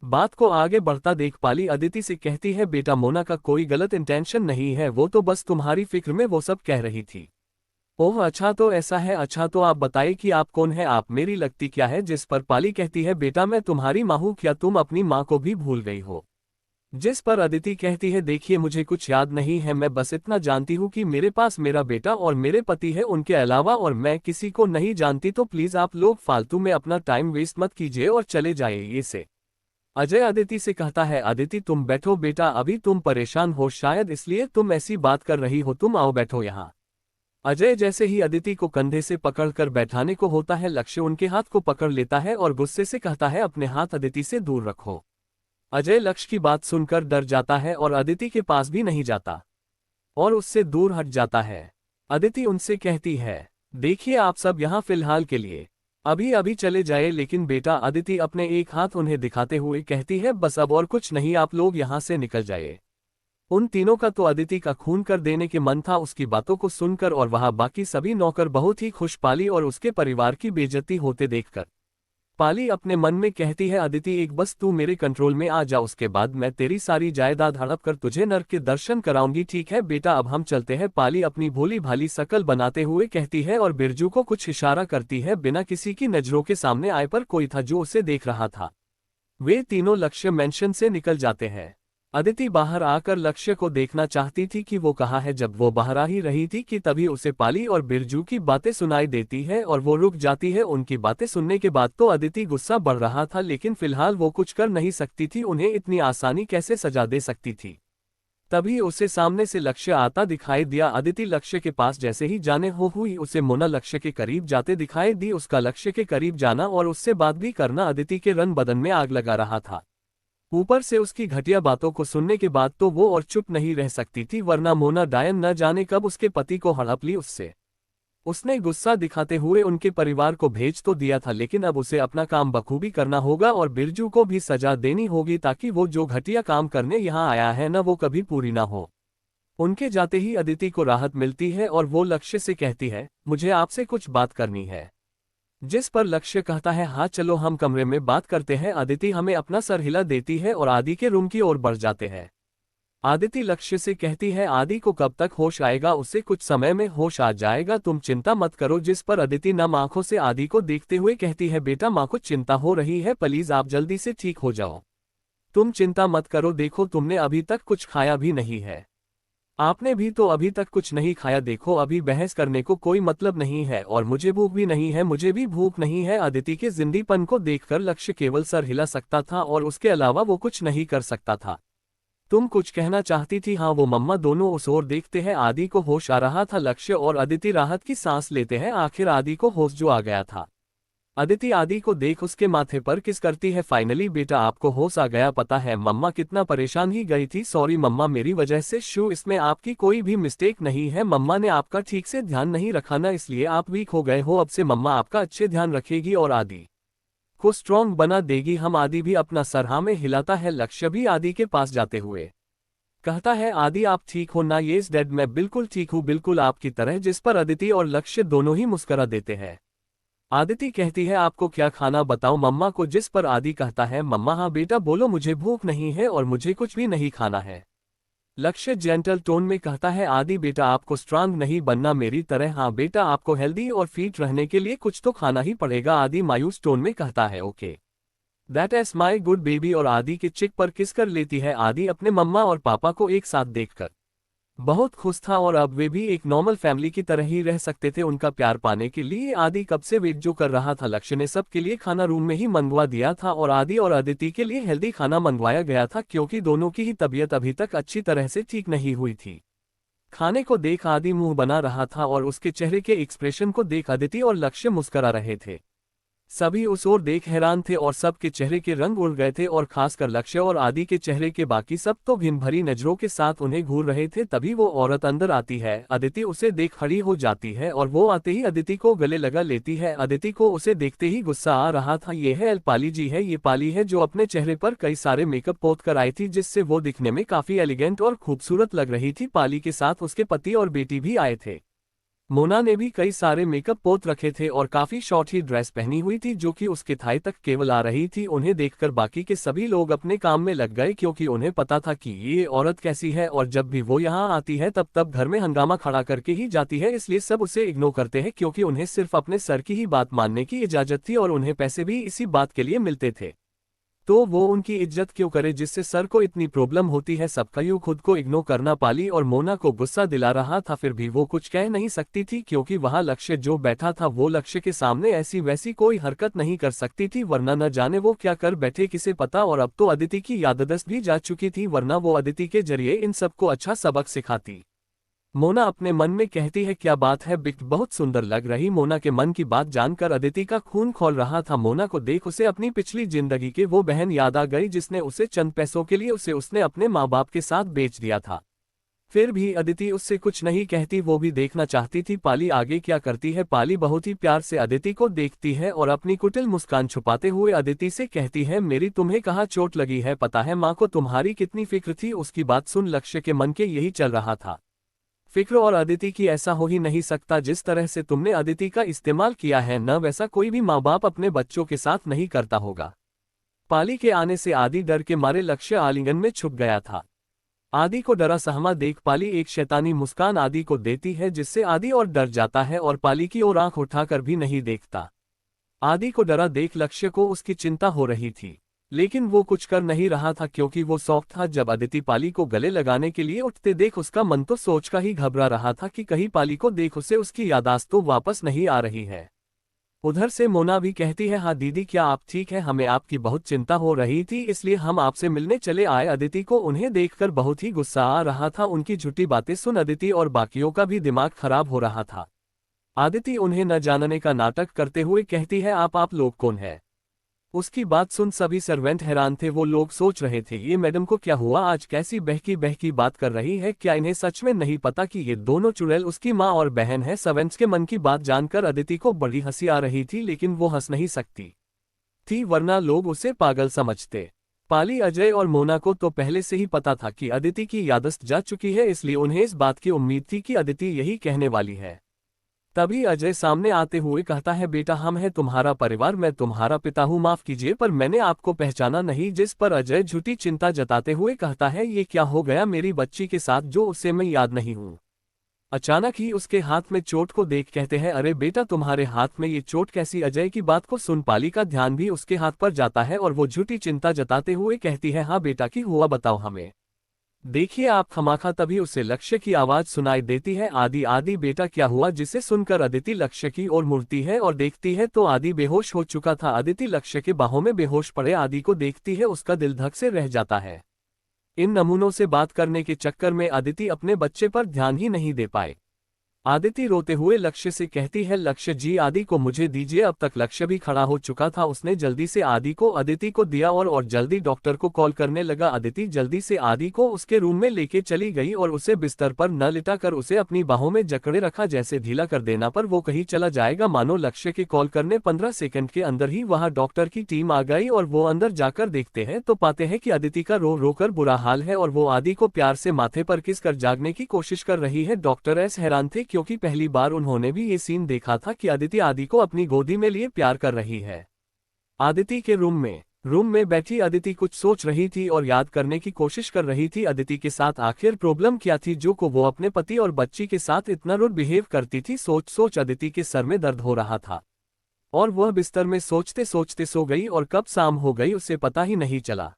बात को आगे बढ़ता देख पाली अदिति से कहती है, बेटा मोना का कोई गलत इंटेंशन नहीं है, वो तो बस तुम्हारी फिक्र में वो सब कह रही थी। ओह अच्छा तो ऐसा है, अच्छा तो आप बताइए कि आप कौन है, आप मेरी लगती क्या है? जिस पर पाली कहती है, बेटा मैं तुम्हारी माँ हूँ, क्या तुम अपनी माँ को भी भूल गई हो? जिस पर अदिति कहती है, देखिए मुझे कुछ याद नहीं है, मैं बस इतना जानती हूँ कि मेरे पास मेरा बेटा और मेरे पति है, उनके अलावा और मैं किसी को नहीं जानती, तो प्लीज आप लोग फालतू में अपना टाइम वेस्ट मत कीजिए और चले जाइए। से अजय अदिति से कहता है, अदिति तुम बैठो बेटा, अभी तुम परेशान हो शायद इसलिए तुम ऐसी बात कर रही हो, तुम आओ बैठो यहाँ। अजय जैसे ही अदिति को कंधे से पकड़कर बैठाने को होता है, लक्ष्य उनके हाथ को पकड़ लेता है और गुस्से से कहता है, अपने हाथ अदिति से दूर रखो। अजय लक्ष्य की बात सुनकर डर जाता है और अदिति के पास भी नहीं जाता और उससे दूर हट जाता है। अदिति उनसे कहती है, देखिए आप सब यहाँ फिलहाल के लिए अभी अभी चले जाए, लेकिन बेटा, अदिति अपने एक हाथ उन्हें दिखाते हुए कहती है, बस अब और कुछ नहीं, आप लोग यहाँ से निकल जाइए। उन तीनों का तो अदिति का खून कर देने के मन था उसकी बातों को सुनकर, और वहां बाकी सभी नौकर बहुत ही खुश पाली और उसके परिवार की बेइज्जती होते देखकर। पाली अपने मन में कहती है, अदिति एक बस तू मेरे कंट्रोल में आ जा, उसके बाद मैं तेरी सारी जायदाद हड़प कर तुझे नर्क के दर्शन कराऊंगी, ठीक है बेटा अब हम चलते हैं। पाली अपनी भोली भाली शकल बनाते हुए कहती है और बिरजू को कुछ इशारा करती है। बिना किसी की नजरों के सामने आए पर कोई था जो उसे देख रहा था। वे तीनों लक्ष्य मेंशन से निकल जाते हैं। अदिति बाहर आकर लक्ष्य को देखना चाहती थी कि वो कहाँ है। जब वो बाहर आ ही रही थी कि तभी उसे पाली और बिरजू की बातें सुनाई देती है और वो रुक जाती है। उनकी बातें सुनने के बाद तो अदिति गुस्सा बढ़ रहा था, लेकिन फिलहाल वो कुछ कर नहीं सकती थी, उन्हें इतनी आसानी कैसे सजा दे सकती थी। तभी उसे सामने से लक्ष्य आता दिखाई दिया। अदिति लक्ष्य के पास जैसे ही जाने हो हुई, उसे मोना लक्ष्य के करीब जाते दिखाई दी। उसका लक्ष्य के करीब जाना और उससे बात भी करना अदिति के रन बदन में आग लगा रहा था। ऊपर से उसकी घटिया बातों को सुनने के बाद तो वो और चुप नहीं रह सकती थी, वरना मोना डायन न जाने कब उसके पति को हड़प ली उससे। उसने गुस्सा दिखाते हुए उनके परिवार को भेज तो दिया था, लेकिन अब उसे अपना काम बखूबी करना होगा और बिरजू को भी सजा देनी होगी, ताकि वो जो घटिया काम करने यहाँ आया है न वो कभी पूरी ना हो। उनके जाते ही अदिति को राहत मिलती है और वो लक्ष्य से कहती है, मुझे आपसे कुछ बात करनी है। जिस पर लक्ष्य कहता है, हाँ चलो हम कमरे में बात करते हैं। अदिति हमें अपना सर हिला देती है और आदि के रूम की ओर बढ़ जाते हैं। आदिति लक्ष्य से कहती है आदि को कब तक होश आएगा, उसे कुछ समय में होश आ जाएगा, तुम चिंता मत करो। जिस पर अदिति नम आंखों से आदि को देखते हुए कहती है बेटा माँ को चिंता हो रही है, प्लीज आप जल्दी से ठीक हो जाओ। तुम चिंता मत करो, देखो तुमने अभी तक कुछ खाया भी नहीं है। आपने भी तो अभी तक कुछ नहीं खाया, देखो अभी बहस करने को कोई मतलब नहीं है और मुझे भूख भी नहीं है, मुझे भी भूख नहीं है। अदिति के जिंदीपन को देखकर लक्ष्य केवल सर हिला सकता था और उसके अलावा वो कुछ नहीं कर सकता था। तुम कुछ कहना चाहती थी? हाँ, वो मम्मा दोनों उस ओर देखते हैं। आदि को होश आ रहा था। लक्ष्य और अदिति राहत की सांस लेते हैं, आखिर आदि को होश जो आ गया था। अदिति आदि को देख उसके माथे पर किस करती है। फाइनली बेटा आपको होश आ गया, पता है मम्मा कितना परेशान ही गई थी। सॉरी मम्मा मेरी वजह से। शू इसमें आपकी कोई भी मिस्टेक नहीं है, मम्मा ने आपका ठीक से ध्यान नहीं रखा ना, इसलिए आप वीक हो गए हो। अब से मम्मा आपका अच्छे ध्यान रखेगी और आदि को स्ट्रॉन्ग बना देगी। हम आदि भी अपना सर हाँ में हिलाता है। लक्ष्य भी आदि के पास जाते हुए कहता है आदि आप ठीक हो ना? येस डैड मैं बिल्कुल ठीक हूँ, बिल्कुल आपकी तरह। जिस पर अदिति और लक्ष्य दोनों ही मुस्कुरा देते हैं। आदिति कहती है आपको क्या खाना बताऊं मम्मा को? जिस पर आदि कहता है मम्मा हाँ बेटा बोलो, मुझे भूख नहीं है और मुझे कुछ भी नहीं खाना है। लक्ष्य जेंटल टोन में कहता है आदि बेटा आपको स्ट्रांग नहीं बनना मेरी तरह, हाँ बेटा आपको हेल्दी और फिट रहने के लिए कुछ तो खाना ही पड़ेगा। आदि मायूस टोन में कहता है okay that is my good baby और आदि के चिक पर किस कर लेती है। आदि अपने मम्मा और पापा को एक साथ देखकर बहुत खुश था और अब वे भी एक नॉर्मल फैमिली की तरह ही रह सकते थे। उनका प्यार पाने के लिए आदि कब से वेट जो कर रहा था। लक्ष्य ने सबके लिए खाना रूम में ही मंगवा दिया था और आदि और अदिति के लिए हेल्दी खाना मंगवाया गया था क्योंकि दोनों की ही तबीयत अभी तक अच्छी तरह से ठीक नहीं हुई थी। खाने को देख आदि मुंह बना रहा था और उसके चेहरे के एक्सप्रेशन को देख अदिति और लक्ष्य मुस्कुरा रहे थे। सभी उस ओर देख हैरान थे और सबके चेहरे के रंग उड़ गए थे और खासकर लक्ष्य और आदि के चेहरे के बाकी सब तो घिन भरी नजरों के साथ उन्हें घूर रहे थे। तभी वो औरत अंदर आती है। अदिति उसे देख खड़ी हो जाती है और वो आते ही अदिति को गले लगा लेती है। अदिति को उसे देखते ही गुस्सा आ रहा था। ये है पाली जी है, ये पाली है जो अपने चेहरे पर कई सारे मेकअप पोत कर आई थी जिससे वो दिखने में काफी एलिगेंट और खूबसूरत लग रही थी। पाली के साथ उसके पति और बेटी भी आए थे। मोना ने भी कई सारे मेकअप पोत रखे थे और काफी शॉर्ट ही ड्रेस पहनी हुई थी जो कि उसके थाई तक केवल आ रही थी। उन्हें देखकर बाकी के सभी लोग अपने काम में लग गए क्योंकि उन्हें पता था कि ये औरत कैसी है और जब भी वो यहाँ आती है तब तब घर में हंगामा खड़ा करके ही जाती है, इसलिए सब उसे इग्नोर करते हैं क्योंकि उन्हें सिर्फ अपने सर की ही बात मानने की इजाजत थी और उन्हें पैसे भी इसी बात के लिए मिलते थे। तो वो उनकी इज्जत क्यों करे जिससे सर को इतनी प्रॉब्लम होती है। सबका यूं खुद को इग्नोर करना पाली और मोना को गुस्सा दिला रहा था, फिर भी वो कुछ कह नहीं सकती थी क्योंकि वहां लक्ष्य जो बैठा था वो लक्ष्य के सामने ऐसी वैसी कोई हरकत नहीं कर सकती थी वरना न जाने वो क्या कर बैठे किसे पता। और अब तो अदिति की याददाश्त भी जा चुकी थी वरना वो अदिति के जरिए इन सबको अच्छा सबक सिखाती। मोना अपने मन में कहती है क्या बात है बिट, बहुत सुंदर लग रही। मोना के मन की बात जानकर अदिति का खून खौल रहा था। मोना को देख उसे अपनी पिछली जिंदगी के वो बहन याद आ गई जिसने उसे चंद पैसों के लिए उसने अपने माँ बाप के साथ बेच दिया था। फिर भी अदिति उससे कुछ नहीं कहती, वो भी देखना चाहती थी पाली आगे क्या करती है। पाली बहुत ही प्यार से अदिति को देखती है और अपनी कुटिल मुस्कान छुपाते हुए अदिति से कहती है मेरी तुम्हें कहाँ चोट लगी है, पता है माँ को तुम्हारी कितनी फिक्र थी। उसकी बात सुन लक्ष्य के मन के यही चल रहा था, फिक्र और अदिति की ऐसा हो ही नहीं सकता। जिस तरह से तुमने अदिति का इस्तेमाल किया है न वैसा कोई भी माँ बाप अपने बच्चों के साथ नहीं करता होगा। पाली के आने से आदि डर के मारे लक्ष्य आलिंगन में छुप गया था। आदि को डरा सहमा देख पाली एक शैतानी मुस्कान आदि को देती है जिससे आदि और डर जाता है और पाली की ओर आंख उठाकर भी नहीं देखता। आदि को डरा देख लक्ष्य को उसकी चिंता हो रही थी लेकिन वो कुछ कर नहीं रहा था क्योंकि वो सॉफ्ट था। जब अदिति पाली को गले लगाने के लिए उठते देख उसका मन तो सोच का ही घबरा रहा था कि कहीं पाली को देख उसे उसकी यादाश्त तो वापस नहीं आ रही है। उधर से मोना भी कहती है हाँ दीदी क्या आप ठीक है, हमें आपकी बहुत चिंता हो रही थी इसलिए हम आपसे मिलने चले आए। अदिति को उन्हें देखकर बहुत ही गुस्सा आ रहा था। उनकी झूठी बातें सुन अदिति और बाकियों का भी दिमाग खराब हो रहा था। आदिति उन्हें न जानने का नाटक करते हुए कहती है आप लोग कौन है? उसकी बात सुन सभी सर्वेंट हैरान थे। वो लोग सोच रहे थे ये मैडम को क्या हुआ, आज कैसी बहकी बहकी बात कर रही है, क्या इन्हें सच में नहीं पता कि ये दोनों चुड़ैल उसकी माँ और बहन है। सर्वेंट्स के मन की बात जानकर अदिति को बड़ी हंसी आ रही थी लेकिन वो हंस नहीं सकती थी वरना लोग उसे पागल समझते। पाली, अजय और मोना को तो पहले से ही पता था कि अदिति की याददाश्त जा चुकी है इसलिए उन्हें इस बात की उम्मीद थी कि अदिति यही कहने वाली है। तभी अजय सामने आते हुए कहता है, बेटा हम हैं तुम्हारा परिवार, मैं तुम्हारा पिता हूँ, माफ कीजिए पर मैंने आपको पहचाना नहीं। जिस पर अजय झूठी चिंता जताते हुए कहता है, ये क्या हो गया मेरी बच्ची के साथ जो उसे मैं याद नहीं हूँ। अचानक ही उसके हाथ में चोट को देख कहते हैं, अरे बेटा तुम्हारे हाथ में ये चोट कैसी। अजय की बात को सुन पाली का ध्यान भी उसके हाथ पर जाता है और वो झूठी चिंता जताते हुए कहती है, हाँ बेटा की हुआ बताओ हमें। देखिए आप खमाखा। तभी उसे लक्ष्य की आवाज सुनाई देती है, आदि आदि बेटा क्या हुआ। जिसे सुनकर अदिति लक्ष्य की ओर मुड़ती है और देखती है तो आदि बेहोश हो चुका था। अदिति लक्ष्य के बाहों में बेहोश पड़े आदि को देखती है, उसका दिल धक से रह जाता है। इन नमूनों से बात करने के चक्कर में अदिति अपने बच्चे पर ध्यान ही नहीं दे पाए। आदिति रोते हुए लक्ष्य से कहती है, लक्ष्य जी आदि को मुझे दीजिए। अब तक लक्ष्य भी खड़ा हो चुका था, उसने जल्दी से आदि को अदिति को दिया और जल्दी डॉक्टर को कॉल करने लगा। अदिति जल्दी से आदि को उसके रूम में लेके चली गई और उसे बिस्तर पर न लिटा कर उसे अपनी बाहों में जकड़े रखा, जैसे ढीला कर देना पर वो कहीं चला जाएगा। मानो लक्ष्य के कॉल करने 15 सेकंड के अंदर ही वहां डॉक्टर की टीम आ गई और वो अंदर जाकर देखते हैं तो पाते हैं कि अदिति का रो रो कर बुरा हाल है और वो आदि को प्यार से माथे पर किस कर जागने की कोशिश कर रही है। डॉक्टर ऐसे हैरान थे क्योंकि पहली बार उन्होंने भी ये सीन देखा था कि अदिति आदि को अपनी गोदी में लिए प्यार कर रही है। आदिति के रूम में बैठी अदिति कुछ सोच रही थी और याद करने की कोशिश कर रही थी अदिति के साथ आखिर प्रॉब्लम क्या थी जो को वो अपने पति और बच्ची के साथ इतना रूड बिहेव करती थी। सोच सोच अदिति के सर में दर्द हो रहा था और वह बिस्तर में सोचते सोचते सो गई और कब शाम हो गई उसे पता ही नहीं चला।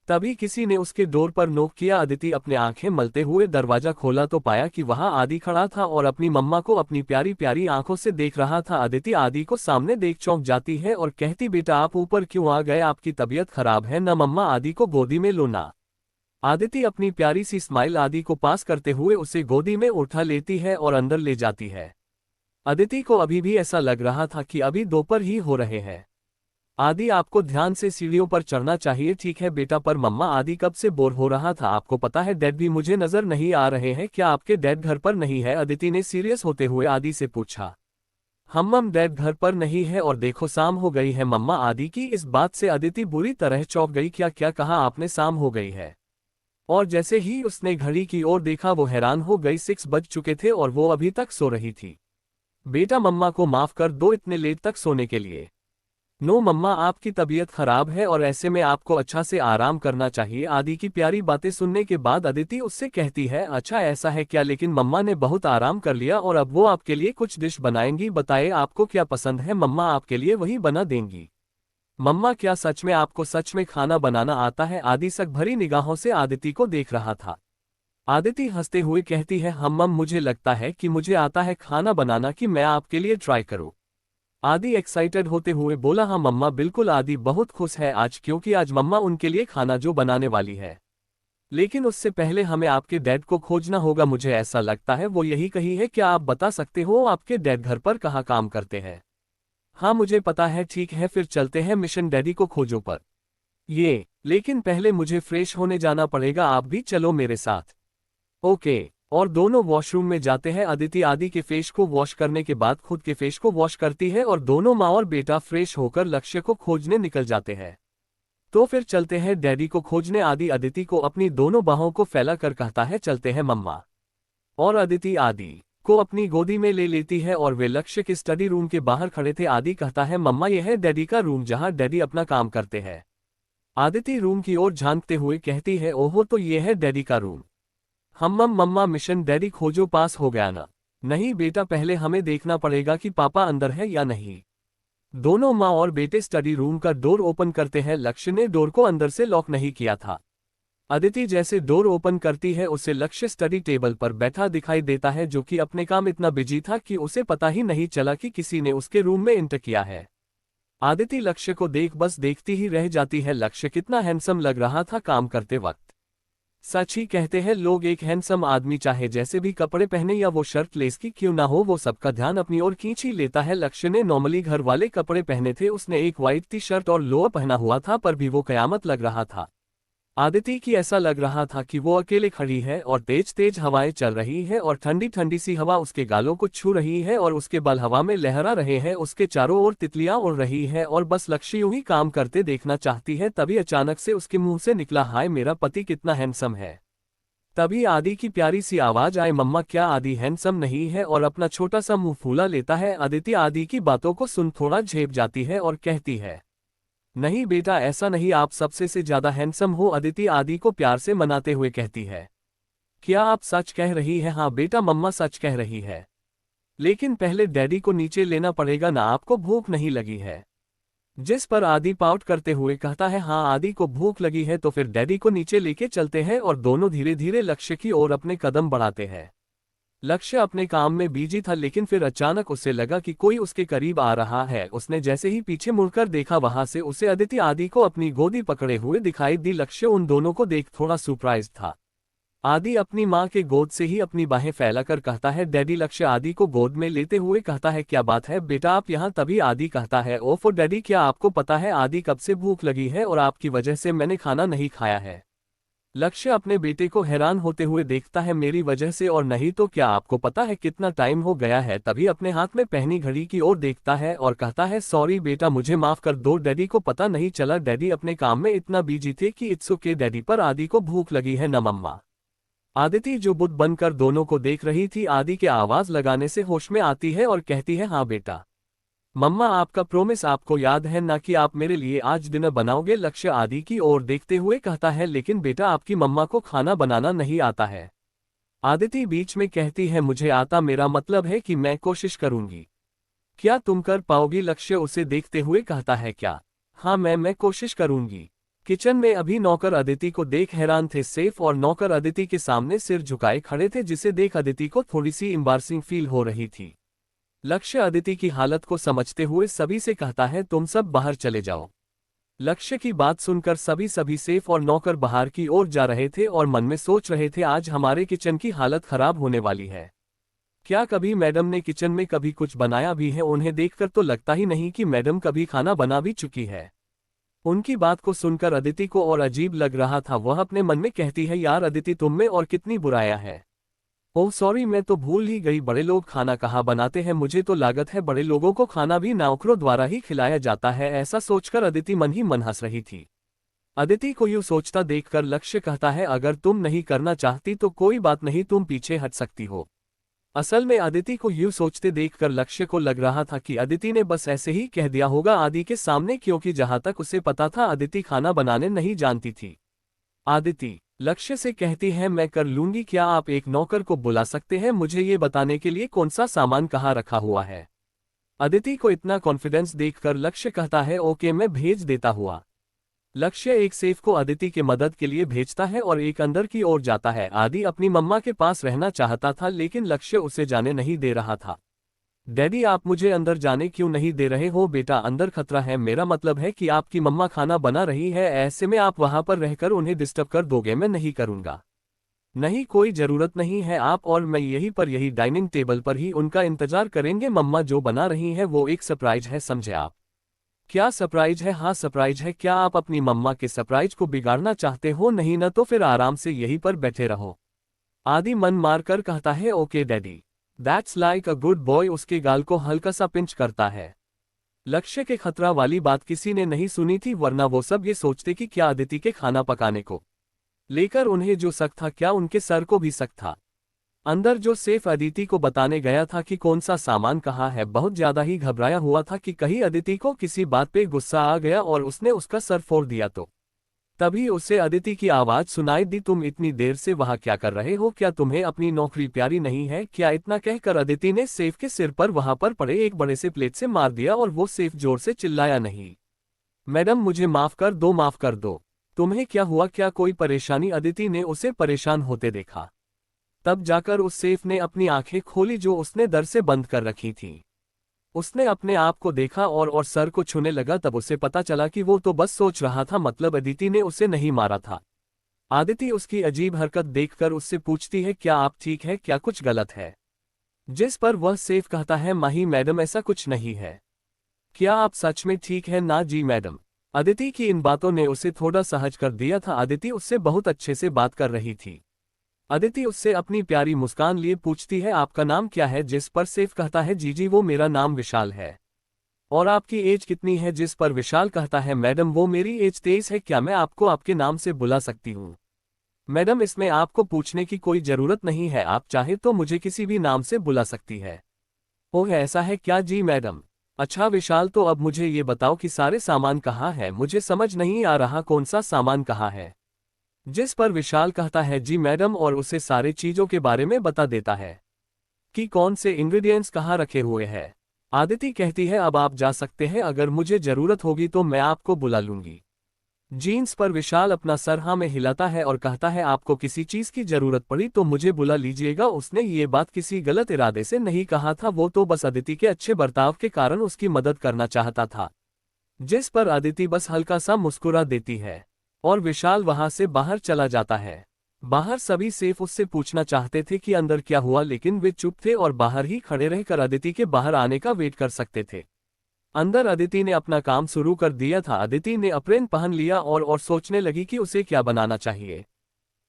तभी किसी ने उसके डोर पर नॉक किया। अदिति अपने आंखें मलते हुए दरवाजा खोला तो पाया कि वहां आदि खड़ा था और अपनी मम्मा को अपनी प्यारी प्यारी आंखों से देख रहा था। अदिति आदि को सामने देख चौंक जाती है और कहती, बेटा आप ऊपर क्यों आ गए, आपकी तबीयत खराब है ना। मम्मा आदि को गोदी में लो ना। आदिति अपनी प्यारी सी स्माइल आदि को पास करते हुए उसे गोदी में उठा लेती है और अंदर ले जाती है। अदिति को अभी भी ऐसा लग रहा था कि अभी दोपहर ही हो रहे हैं। आदि आपको ध्यान से सीढ़ियों पर चढ़ना चाहिए। ठीक है बेटा, पर मम्मा आदि कब से बोर हो रहा था, आपको पता है डैड भी मुझे नजर नहीं आ रहे हैं, क्या आपके डैड घर पर नहीं है। अदिति ने सीरियस होते हुए आदि से पूछा। मम्मा डैड घर पर नहीं है और देखो शाम हो गई है। मम्मा आदि की इस बात से अदिति बुरी तरह चौंक गई। क्या क्या कहा आपने, शाम हो गई है। और जैसे ही उसने घड़ी की ओर देखा वो हैरान हो गई, 6 बज चुके थे और वो अभी तक सो रही थी। बेटा मम्मा को माफ कर दो इतने लेट तक सोने के लिए। नो मम्मा आपकी तबीयत खराब है और ऐसे में आपको अच्छा से आराम करना चाहिए। आदि की प्यारी बातें सुनने के बाद अदिति उससे कहती है, अच्छा ऐसा है क्या, लेकिन मम्मा ने बहुत आराम कर लिया और अब वो आपके लिए कुछ डिश बनाएंगी, बताए आपको क्या पसंद है, मम्मा आपके लिए वही बना देंगी। मम्मा क्या सच में आपको सच में खाना बनाना आता है। आदि शक भरी निगाहों से आदिति को देख रहा था। आदिति हंसते हुए कहती है, मम्मा मुझे लगता है कि मुझे आता है खाना बनाना, कि मैं आपके लिए ट्राई करूं। आदि एक्साइटेड होते हुए बोला, हाँ मम्मा बिल्कुल। आदि बहुत खुश है आज क्योंकि आज मम्मा उनके लिए खाना जो बनाने वाली है। लेकिन उससे पहले हमें आपके डैड को खोजना होगा, मुझे ऐसा लगता है वो यही कहीं है। क्या आप बता सकते हो आपके डैड घर पर कहाँ काम करते हैं। हाँ मुझे पता है। ठीक है फिर चलते हैं मिशन डैडी को खोजो पर। ये लेकिन पहले मुझे फ्रेश होने जाना पड़ेगा, आप भी चलो मेरे साथ। ओके। और दोनों वॉशरूम में जाते हैं। अदिति आदि के फेस को वॉश करने के बाद खुद के फेस को वॉश करती है और दोनों माँ और बेटा फ्रेश होकर लक्ष्य को खोजने निकल जाते हैं। तो फिर चलते हैं डैडी को खोजने। आदि अदिति को अपनी दोनों बाहों को फैला कर कहता है, चलते हैं मम्मा। और अदिति आदि को अपनी गोदी में ले लेती है और वे लक्ष्य के स्टडी रूम के बाहर खड़े थे। आदि कहता है, मम्मा यह है डैडी का रूम जहां डैडी अपना काम करते हैं। आदिति रूम की ओर झांकते हुए कहती है, ओहो तो ये है डैडी का रूम। मम्मा मिशन डैडी खोजो पास हो गया ना। नहीं बेटा पहले हमें देखना पड़ेगा कि पापा अंदर है या नहीं। दोनों माँ और बेटे स्टडी रूम का डोर ओपन करते हैं। लक्ष्य ने डोर को अंदर से लॉक नहीं किया था। अदिति जैसे डोर ओपन करती है उसे लक्ष्य स्टडी टेबल पर बैठा दिखाई देता है, जो कि अपने काम इतना बिजी था कि उसे पता ही नहीं चला कि किसी ने उसके रूम में एंटर किया है। आदिति लक्ष्य को देख बस देखती ही रह जाती है। लक्ष्य कितना हैंडसम लग रहा था काम करते वक्त। सच ही कहते हैं लोग, एक हैंडसम आदमी चाहे जैसे भी कपड़े पहने या वो शर्ट लेस की क्यों ना हो, वो सबका ध्यान अपनी ओर खींच ही लेता है। लक्ष्य ने नॉर्मली घर वाले कपड़े पहने थे, उसने एक व्हाइट टी शर्ट और लोअर पहना हुआ था, पर भी वो कयामत लग रहा था। आदिति की ऐसा लग रहा था कि वो अकेले खड़ी है और तेज तेज हवाएं चल रही है और ठंडी ठंडी सी हवा उसके गालों को छू रही है और उसके बाल हवा में लहरा रहे हैं। उसके चारों ओर तितलियां उड़ रही है और बस लक्ष्य यूं ही काम करते देखना चाहती है। तभी अचानक से उसके मुंह से निकला, हाय मेरा पति कितना हैंडसम है। तभी आदि की प्यारी सी आवाज आए, मम्मा क्या आदि हैंडसम नहीं है, और अपना छोटा सा मुंह फूला लेता है। अदिति आदि की बातों को सुन थोड़ा झेप जाती है और कहती है, नहीं बेटा ऐसा नहीं, आप सबसे से ज्यादा हैंडसम हो। अदिति आदि को प्यार से मनाते हुए कहती है, क्या आप सच कह रही है? हाँ बेटा मम्मा सच कह रही है, लेकिन पहले डैडी को नीचे लेना पड़ेगा ना, आपको भूख नहीं लगी है? जिस पर आदि पाउट करते हुए कहता है, हाँ आदि को भूख लगी है, तो फिर डैडी को नीचे लेके चलते हैं। और दोनों धीरे धीरे लक्ष्य की ओर अपने कदम बढ़ाते हैं। लक्ष्य अपने काम में बिजी था, लेकिन फिर अचानक उसे लगा कि कोई उसके करीब आ रहा है। उसने जैसे ही पीछे मुड़कर देखा, वहां से उसे अदिति आदि को अपनी गोदी पकड़े हुए दिखाई दी। लक्ष्य उन दोनों को देख थोड़ा सरप्राइज था। आदि अपनी माँ के गोद से ही अपनी बाहें फैलाकर कहता है, डैडी। लक्ष्य आदि को गोद में लेते हुए कहता है, क्या बात है बेटा आप यहाँ? तभी आदि कहता है, ओफो डैडी क्या आपको पता है आदि कब से भूख लगी है और आपकी वजह से मैंने खाना नहीं खाया है। लक्ष्य अपने बेटे को हैरान होते हुए देखता है, मेरी वजह से? और नहीं तो क्या आपको पता है कितना टाइम हो गया है? तभी अपने हाथ में पहनी घड़ी की ओर देखता है और कहता है, सॉरी बेटा मुझे माफ कर दो। डैडी को पता नहीं चला, डैडी अपने काम में इतना बिजी थे कि इट्स ओके डैडी, पर आदि को भूख लगी है न मम्मा। आदिति जो बुद्ध बनकर दोनों को देख रही थी, आदि के आवाज लगाने से होश में आती है और कहती है, हाँ बेटा। मम्मा आपका प्रोमिस आपको याद है ना कि आप मेरे लिए आज डिनर बनाओगे? लक्ष्य आदि की ओर देखते हुए कहता है, लेकिन बेटा आपकी मम्मा को खाना बनाना नहीं आता है। आदिति बीच में कहती है, मुझे आता, मेरा मतलब है कि मैं कोशिश करूंगी। क्या तुम कर पाओगी? लक्ष्य उसे देखते हुए कहता है, क्या? हाँ मैं कोशिश करूंगी। किचन में अभी नौकर अदिति को देख हैरान थे। सेफ और नौकर अदिति के सामने सिर झुकाए खड़े थे, जिसे देख अदिति को थोड़ी सी एम्बारसिंग फील हो रही थी। लक्ष्य अदिति की हालत को समझते हुए सभी से कहता है, तुम सब बाहर चले जाओ। लक्ष्य की बात सुनकर सभी सेफ और नौकर बाहर की ओर जा रहे थे और मन में सोच रहे थे, आज हमारे किचन की हालत खराब होने वाली है। क्या कभी मैडम ने किचन में कभी कुछ बनाया भी है? उन्हें देखकर तो लगता ही नहीं कि मैडम कभी खाना बना भी चुकी है। उनकी बात को सुनकर अदिति को और अजीब लग रहा था। वह अपने मन में कहती है, यार अदिति तुम में और कितनी बुराइयां है। ओह सॉरी मैं तो भूल ही गई, बड़े लोग खाना कहाँ बनाते हैं? मुझे तो लागत है बड़े लोगों को खाना भी नौकरों द्वारा ही खिलाया जाता है। ऐसा सोचकर अदिति मन ही मन हंस रही थी। अदिति को यूं सोचता देखकर लक्ष्य कहता है, अगर तुम नहीं करना चाहती तो कोई बात नहीं, तुम पीछे हट सकती हो। असल में अदिति को यूं सोचते देखकर लक्ष्य को लग रहा था कि अदिति ने बस ऐसे ही कह दिया होगा आदि के सामने, क्योंकि जहां तक उसे पता था अदिति खाना बनाने नहीं जानती थी। आदिति लक्ष्य से कहती है, मैं कर लूंगी। क्या आप एक नौकर को बुला सकते हैं मुझे ये बताने के लिए कौन सा सामान कहाँ रखा हुआ है? अदिति को इतना कॉन्फिडेंस देखकर लक्ष्य कहता है, ओके मैं भेज देता हुआ। लक्ष्य एक सेफ को अदिति के मदद के लिए भेजता है और एक अंदर की ओर जाता है। आदि अपनी मम्मा के पास रहना चाहता था, लेकिन लक्ष्य उसे जाने नहीं दे रहा था। डैडी आप मुझे अंदर जाने क्यों नहीं दे रहे हो? बेटा अंदर खतरा है, मेरा मतलब है कि आपकी मम्मा खाना बना रही है, ऐसे में आप वहां पर रहकर उन्हें डिस्टर्ब कर दोगे। मैं नहीं करूंगा। नहीं कोई जरूरत नहीं है, आप और मैं यही डाइनिंग टेबल पर ही उनका इंतजार करेंगे। मम्मा जो बना रही है वो एक सरप्राइज है, समझे आप? क्या सरप्राइज है? हाँ सरप्राइज है। क्या आप अपनी मम्मा के सरप्राइज को बिगाड़ना चाहते हो? नहीं ना, तो फिर आराम से यहीं पर बैठे रहो। आदि मन मारकर कहता है, okay daddy, that's like a good boy. उसके गाल को हल्का सा पिंच करता है। लक्ष्य के खतरा वाली बात किसी ने नहीं सुनी थी, वरना वो सब ये सोचते कि क्या अदिति के खाना पकाने को लेकर उन्हें जो शक था, क्या उनके सर को भी शक था? अंदर जो सेफ अदिति को बताने गया था कि कौन सा सामान कहाँ है, बहुत ज्यादा ही घबराया हुआ था कि कहीं अदिति को किसी बात पे गुस्सा आ गया और उसने उसका सर फोड़ दिया तो। तभी उसे अदिति की आवाज सुनाई दी, तुम इतनी देर से वहां क्या कर रहे हो? क्या तुम्हें अपनी नौकरी प्यारी नहीं है क्या? इतना कहकर अदिति ने सेफ के सिर पर वहां पर पड़े एक बड़े से प्लेट से मार दिया और वो सेफ जोर से चिल्लाया, नहीं मैडम मुझे माफ कर दो, माफ कर दो। तुम्हें क्या हुआ? क्या कोई परेशानी? अदिति ने उसे परेशान होते देखा। तब जाकर उस सेफ ने अपनी आंखें खोली जो उसने डर से बंद कर रखी थी। उसने अपने आप को देखा और सर को छूने लगा। तब उसे पता चला कि वो तो बस सोच रहा था, मतलब अदिति ने उसे नहीं मारा था। आदिति उसकी अजीब हरकत देखकर उससे पूछती है, क्या आप ठीक है? क्या कुछ गलत है? जिस पर वह सेफ कहता है, माही मैडम ऐसा कुछ नहीं है। क्या आप सच में ठीक है ना? जी मैडम। अदिति की इन बातों ने उसे थोड़ा सहज कर दिया था। आदिति उससे बहुत अच्छे से बात कर रही थी। अदिति उससे अपनी प्यारी मुस्कान लिए पूछती है, आपका नाम क्या है? जिस पर सेफ कहता है, जी वो मेरा नाम विशाल है। और आपकी एज कितनी है? जिस पर विशाल कहता है, मैडम वो मेरी एज 23 है। क्या मैं आपको आपके नाम से बुला सकती हूँ? मैडम, इसमें आपको पूछने की कोई जरूरत नहीं है, आप चाहे तो मुझे किसी भी नाम से बुला सकती है। ओह, ऐसा है क्या? जी मैडम। अच्छा विशाल, तो अब मुझे ये बताओ कि सारे सामान कहाँ है, मुझे समझ नहीं आ रहा कौन सा सामान कहाँ है। जिस पर विशाल कहता है जी मैडम, और उसे सारे चीजों के बारे में बता देता है कि कौन से इंग्रेडिएंट्स कहाँ रखे हुए हैं। आदिति कहती है अब आप जा सकते हैं, अगर मुझे जरूरत होगी तो मैं आपको बुला लूंगी। जीन्स पर विशाल अपना सर हाँ में हिलाता है और कहता है आपको किसी चीज की जरूरत पड़ी तो मुझे बुला लीजिएगा। उसने ये बात किसी गलत इरादे से नहीं कहा था, वो तो बस अदिति के अच्छे बर्ताव के कारण उसकी मदद करना चाहता था। जिस पर अदिति बस हल्का सा मुस्कुरा देती है और विशाल वहां से बाहर चला जाता है। बाहर सभी सेफ उससे पूछना चाहते थे कि अंदर क्या हुआ, लेकिन वे चुप थे और बाहर ही खड़े रहकर अदिति के बाहर आने का वेट कर सकते थे। अंदर अदिति ने अपना काम शुरू कर दिया था। अदिति ने अप्रेन पहन लिया और सोचने लगी कि उसे क्या बनाना चाहिए।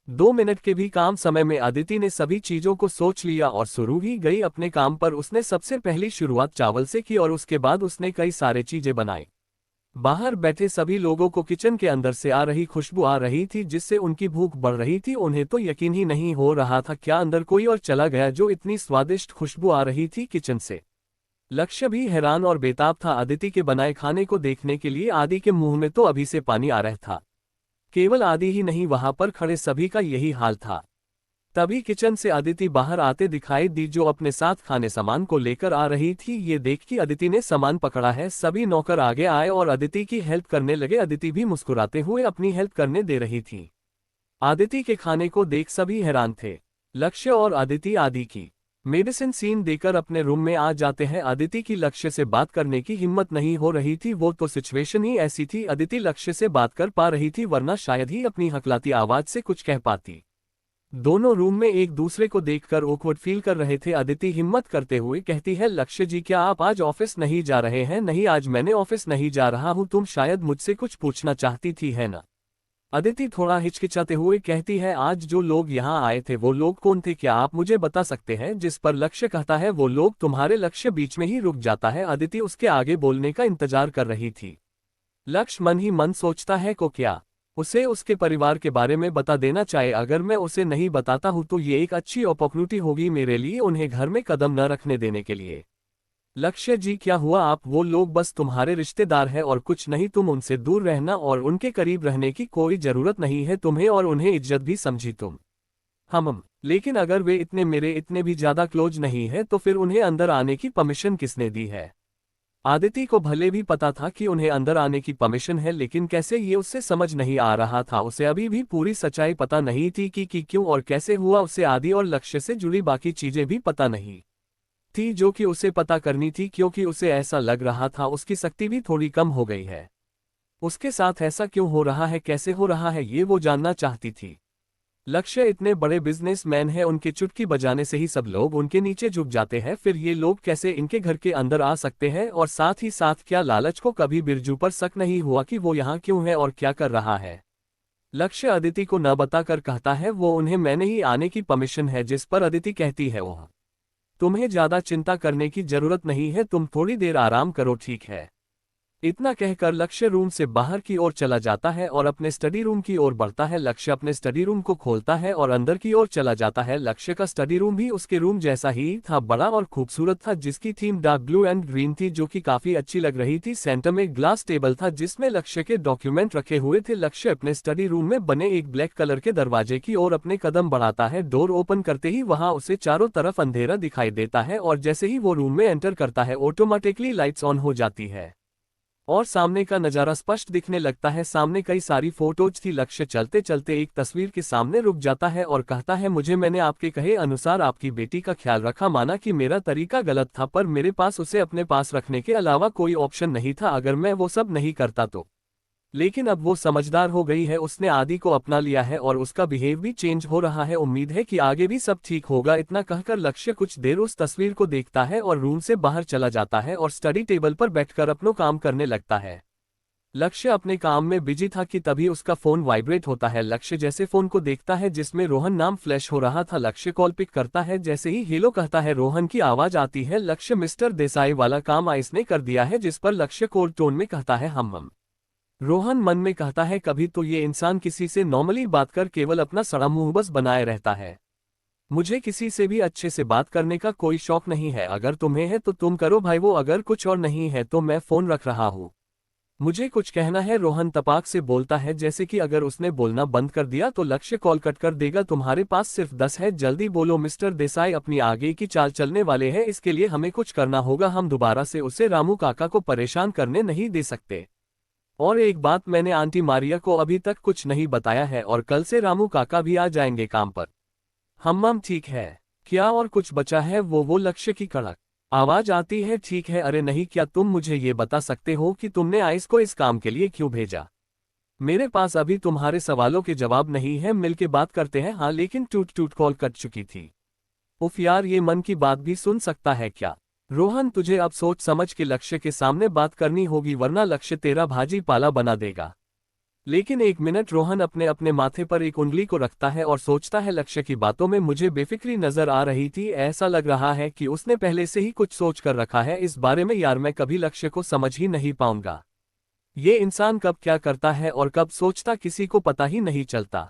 2 मिनट के भी काम समय में अदिति ने सभी चीजों को सोच लिया और शुरू ही गई अपने काम पर। उसने सबसे पहली शुरुआत चावल से की और उसके बाद उसने कई सारे चीजें बनाई। बाहर बैठे सभी लोगों को किचन के अंदर से आ रही खुशबू आ रही थी, जिससे उनकी भूख बढ़ रही थी। उन्हें तो यकीन ही नहीं हो रहा था क्या अंदर कोई और चला गया जो इतनी स्वादिष्ट खुशबू आ रही थी किचन से। लक्ष्य भी हैरान और बेताब था अदिति के बनाए खाने को देखने के लिए। आदि के मुंह में तो अभी से पानी आ रहा था। केवल आदि ही नहीं, वहां पर खड़े सभी का यही हाल था। तभी किचन से अदिति बाहर आते दिखाई दी, जो अपने साथ खाने सामान को लेकर आ रही थी। ये देख कि अदिति ने सामान पकड़ा है, सभी नौकर आगे आए और अदिति की हेल्प करने लगे। अदिति भी मुस्कुराते हुए अपनी हेल्प करने दे रही थी। अदिति के खाने को देख सभी हैरान थे। लक्ष्य और अदिति आदि की मेडिसिन सीन देकर अपने रूम में आ जाते हैं। अदिति की लक्ष्य से बात करने की हिम्मत नहीं हो रही थी, वो तो सिचुएशन ही ऐसी थी। अदिति लक्ष्य से बात कर पा रही थी, वरना शायद ही अपनी हकलाती आवाज से कुछ कह पाती। दोनों रूम में एक दूसरे को देखकर ऑकवर्ड फील कर रहे थे। अदिति हिम्मत करते हुए कहती है लक्ष्य जी, क्या आप आज ऑफिस नहीं जा रहे हैं? नहीं, आज मैंने ऑफिस नहीं जा रहा हूँ। तुम शायद मुझसे कुछ पूछना चाहती थी, है ना? अदिति थोड़ा हिचकिचाते हुए कहती है आज जो लोग यहाँ आए थे वो लोग कौन थे, क्या आप मुझे बता सकते हैं? जिस पर लक्ष्य कहता है वो लोग तुम्हारे। लक्ष्य बीच में ही रुक जाता है। अदिति उसके आगे बोलने का इंतजार कर रही थी। लक्ष्य मन ही मन सोचता है को क्या उसे उसके परिवार के बारे में बता देना चाहिए। अगर मैं उसे नहीं बताता हूँ तो ये एक अच्छी अपॉर्चुनिटी होगी मेरे लिए उन्हें घर में कदम न रखने देने के लिए। लक्ष्य जी क्या हुआ? आप वो लोग बस तुम्हारे रिश्तेदार हैं और कुछ नहीं, तुम उनसे दूर रहना और उनके करीब रहने की कोई जरूरत नहीं है तुम्हें, और उन्हें इज्जत भी समझी तुम। हम लेकिन अगर वे इतने मेरे इतने भी ज्यादा क्लोज नहीं है तो फिर उन्हें अंदर आने की परमिशन किसने दी है? आदिति को भले भी पता था कि उन्हें अंदर आने की परमिशन है, लेकिन कैसे ये उससे समझ नहीं आ रहा था। उसे अभी भी पूरी सच्चाई पता नहीं थी कि क्यों और कैसे हुआ। उसे आदि और लक्ष्य से जुड़ी बाकी चीजें भी पता नहीं थी जो कि उसे पता करनी थी, क्योंकि उसे ऐसा लग रहा था उसकी शक्ति भी थोड़ी कम हो गई है। उसके साथ ऐसा क्यों हो रहा है, कैसे हो रहा है, ये वो जानना चाहती थी। लक्ष्य इतने बड़े बिजनेसमैन हैं, उनके चुटकी बजाने से ही सब लोग उनके नीचे झुक जाते हैं। फिर ये लोग कैसे इनके घर के अंदर आ सकते हैं? और साथ ही साथ क्या लालच को कभी बिरजू पर शक नहीं हुआ कि वो यहाँ क्यों है और क्या कर रहा है? लक्ष्य अदिति को न बताकर कहता है वो उन्हें मैंने ही आने की परमिशन है। जिस पर अदिति कहती है वह तुम्हें ज्यादा चिंता करने की जरूरत नहीं है, तुम थोड़ी देर आराम करो, ठीक है? इतना कहकर लक्ष्य रूम से बाहर की ओर चला जाता है और अपने स्टडी रूम की ओर बढ़ता है। लक्ष्य अपने स्टडी रूम को खोलता है और अंदर की ओर चला जाता है। लक्ष्य का स्टडी रूम भी उसके रूम जैसा ही था, बड़ा और खूबसूरत था, जिसकी theme dark blue and green थी, जो कि काफी अच्छी लग रही थी। सेंटर में ग्लास टेबल था जिसमें लक्ष्य के डॉक्यूमेंट रखे हुए थे। लक्ष्य अपने स्टडी रूम में बने एक ब्लैक कलर के दरवाजे की ओर अपने कदम बढ़ाता है। डोर ओपन करते ही वहां उसे चारों तरफ अंधेरा दिखाई देता है और जैसे ही वो रूम में एंटर करता है ऑटोमेटिकली लाइट्स ऑन हो जाती है और सामने का नजारा स्पष्ट दिखने लगता है। सामने कई सारी फोटोज थी। लक्ष्य चलते चलते एक तस्वीर के सामने रुक जाता है और कहता है मैंने आपके कहे अनुसार आपकी बेटी का ख्याल रखा। माना कि मेरा तरीका गलत था, पर मेरे पास उसे अपने पास रखने के अलावा कोई ऑप्शन नहीं था अगर मैं वो सब नहीं करता तो। लेकिन अब वो समझदार हो गई है, उसने आदि को अपना लिया है और उसका बिहेव भी चेंज हो रहा है। उम्मीद है कि आगे भी सब ठीक होगा। इतना कहकर लक्ष्य कुछ देर उस तस्वीर को देखता है और रूम से बाहर चला जाता है और स्टडी टेबल पर बैठकर अपना काम करने लगता है। लक्ष्य अपने काम में बिजी था कि तभी उसका फोन वाइब्रेट होता है। लक्ष्य जैसे फोन को देखता है जिसमें रोहन नाम फ्लैश हो रहा था। लक्ष्य कॉल पिक करता है, जैसे ही हेलो कहता है रोहन की आवाज आती है। लक्ष्य मिस्टर देसाई वाला काम आइस ने कर दिया है, जिस पर लक्ष्य कोल्ड टोन में कहता है हम रोहन मन में कहता है कभी तो ये इंसान किसी से नॉर्मली बात कर केवल अपना सड़ा मुंह बस बनाए रहता है। मुझे किसी से भी अच्छे से बात करने का कोई शौक नहीं है, अगर तुम्हें है तो तुम करो भाई, वो अगर कुछ और नहीं है तो मैं फोन रख रहा हूँ। मुझे कुछ कहना है, रोहन तपाक से बोलता है, जैसे कि अगर उसने बोलना बंद कर दिया तो लक्ष्य कॉल कट कर देगा। तुम्हारे पास सिर्फ 10 है, जल्दी बोलो। मिस्टर देसाई अपनी आगे की चाल चलने वाले हैं, इसके लिए हमें कुछ करना होगा। हम दोबारा से उसे रामू काका को परेशान करने नहीं दे सकते। और एक बात, मैंने आंटी मारिया को अभी तक कुछ नहीं बताया है और कल से रामू काका भी आ जाएंगे काम पर। हम ठीक है क्या और कुछ बचा है? वो लक्ष्य की कड़क आवाज आती है। ठीक है, अरे नहीं, क्या तुम मुझे ये बता सकते हो कि तुमने आइस को इस काम के लिए क्यों भेजा? मेरे पास अभी तुम्हारे सवालों के जवाब नहीं है, मिलके बात करते हैं। हाँ, लेकिन टूट टूट कॉल कट चुकी थी। उफ यार, ये मन की बात भी सुन सकता है क्या? रोहन, तुझे अब सोच समझ के लक्ष्य के सामने बात करनी होगी, वरना लक्ष्य तेरा भाजी पाला बना देगा। लेकिन एक मिनट, रोहन अपने अपने माथे पर एक उंगली को रखता है और सोचता है, लक्ष्य की बातों में मुझे बेफिक्री नजर आ रही थी। ऐसा लग रहा है कि उसने पहले से ही कुछ सोच कर रखा है इस बारे में। यार, मैं कभी लक्ष्य को समझ ही नहीं पाऊंगा। ये इंसान कब क्या करता है और कब सोचता, किसी को पता ही नहीं चलता।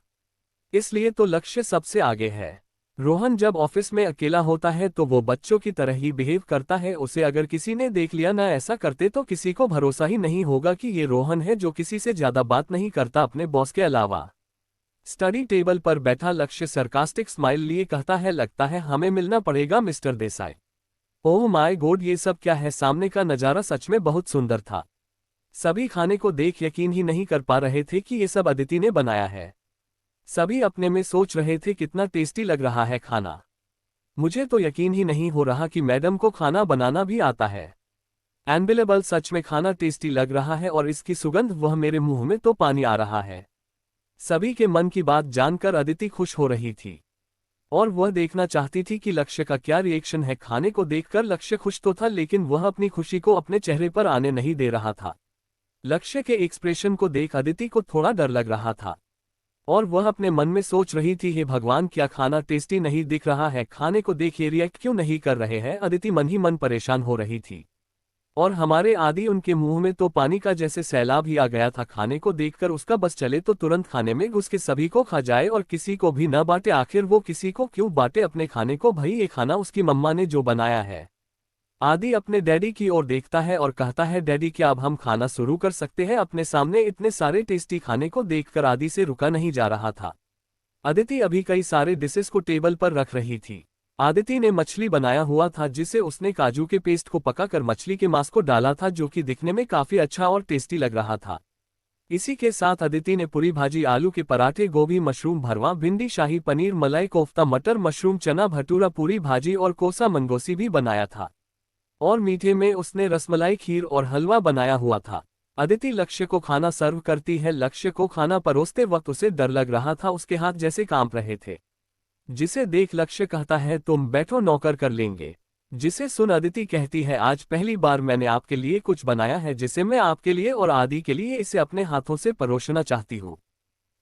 इसलिए तो लक्ष्य सबसे आगे है। रोहन जब ऑफिस में अकेला होता है तो वो बच्चों की तरह ही बिहेव करता है। उसे अगर किसी ने देख लिया ना ऐसा करते तो किसी को भरोसा ही नहीं होगा कि ये रोहन है जो किसी से ज्यादा बात नहीं करता अपने बॉस के अलावा। स्टडी टेबल पर बैठा लक्ष्य सरकास्टिक स्माइल लिए कहता है, लगता है हमें मिलना पड़ेगा mister Desai. Oh my God, ये सब क्या है? सामने का नजारा सच में बहुत सुंदर था। सभी खाने को देख यकीन ही नहीं कर पा रहे थे कि ये सब अदिति ने बनाया है। सभी अपने में सोच रहे थे कितना टेस्टी लग रहा है खाना। मुझे तो यकीन ही नहीं हो रहा कि मैडम को खाना बनाना भी आता है। अनबिलीवेबल, सच में खाना टेस्टी लग रहा है और इसकी सुगंध, वह मेरे मुंह में तो पानी आ रहा है। सभी के मन की बात जानकर अदिति खुश हो रही थी और वह देखना चाहती थी कि लक्ष्य का क्या रिएक्शन है। खाने को देखकर लक्ष्य खुश तो था, लेकिन वह अपनी खुशी को अपने चेहरे पर आने नहीं दे रहा था। लक्ष्य के एक्सप्रेशन को देख अदिति को थोड़ा डर लग रहा था और वह अपने मन में सोच रही थी, हे भगवान, क्या खाना टेस्टी नहीं दिख रहा है? खाने को देख ये रिएक्ट क्यों नहीं कर रहे हैं? अदिति मन ही मन परेशान हो रही थी और हमारे आदि, उनके मुंह में तो पानी का जैसे सैलाब ही आ गया था। खाने को देखकर उसका बस चले तो तुरंत खाने में घुस के सभी को खा जाए और किसी को भी न बांटे। आखिर वो किसी को क्यों बांटे अपने खाने को? भाई, ये खाना उसकी मम्मा ने जो बनाया है। आदि अपने डैडी की ओर देखता है और कहता है, डैडी, क्या अब हम खाना शुरू कर सकते हैं? अपने सामने इतने सारे टेस्टी खाने को देखकर आदि से रुका नहीं जा रहा था। अदिति अभी कई सारे डिशेस को टेबल पर रख रही थी। आदिति ने मछली बनाया हुआ था जिसे उसने काजू के पेस्ट को पकाकर मछली के मांस को डाला था, जो कि दिखने में काफी अच्छा और टेस्टी लग रहा था। इसी के साथ अदिति ने पूरी भाजी, आलू के पराठे, गोभी मशरूम भरवा, भिंडी, शाही पनीर, मलाई कोफ्ता, मटर मशरूम, चना भटूरा, पूरी भाजी और कोसा मंगोसी भी बनाया था। और मीठे में उसने रसमलाई खीर और हलवा बनाया हुआ था। अदिति लक्ष्य को खाना सर्व करती है। लक्ष्य को खाना परोसते वक्त उसे डर लग रहा था, उसके हाथ जैसे कांप रहे थे। जिसे देख लक्ष्य कहता है, तुम बैठो, नौकर कर लेंगे। जिसे सुन अदिति कहती है, आज पहली बार मैंने आपके लिए कुछ बनाया है जिसे मैं आपके लिए और आदि के लिए इसे अपने हाथों से परोसना चाहती हूँ।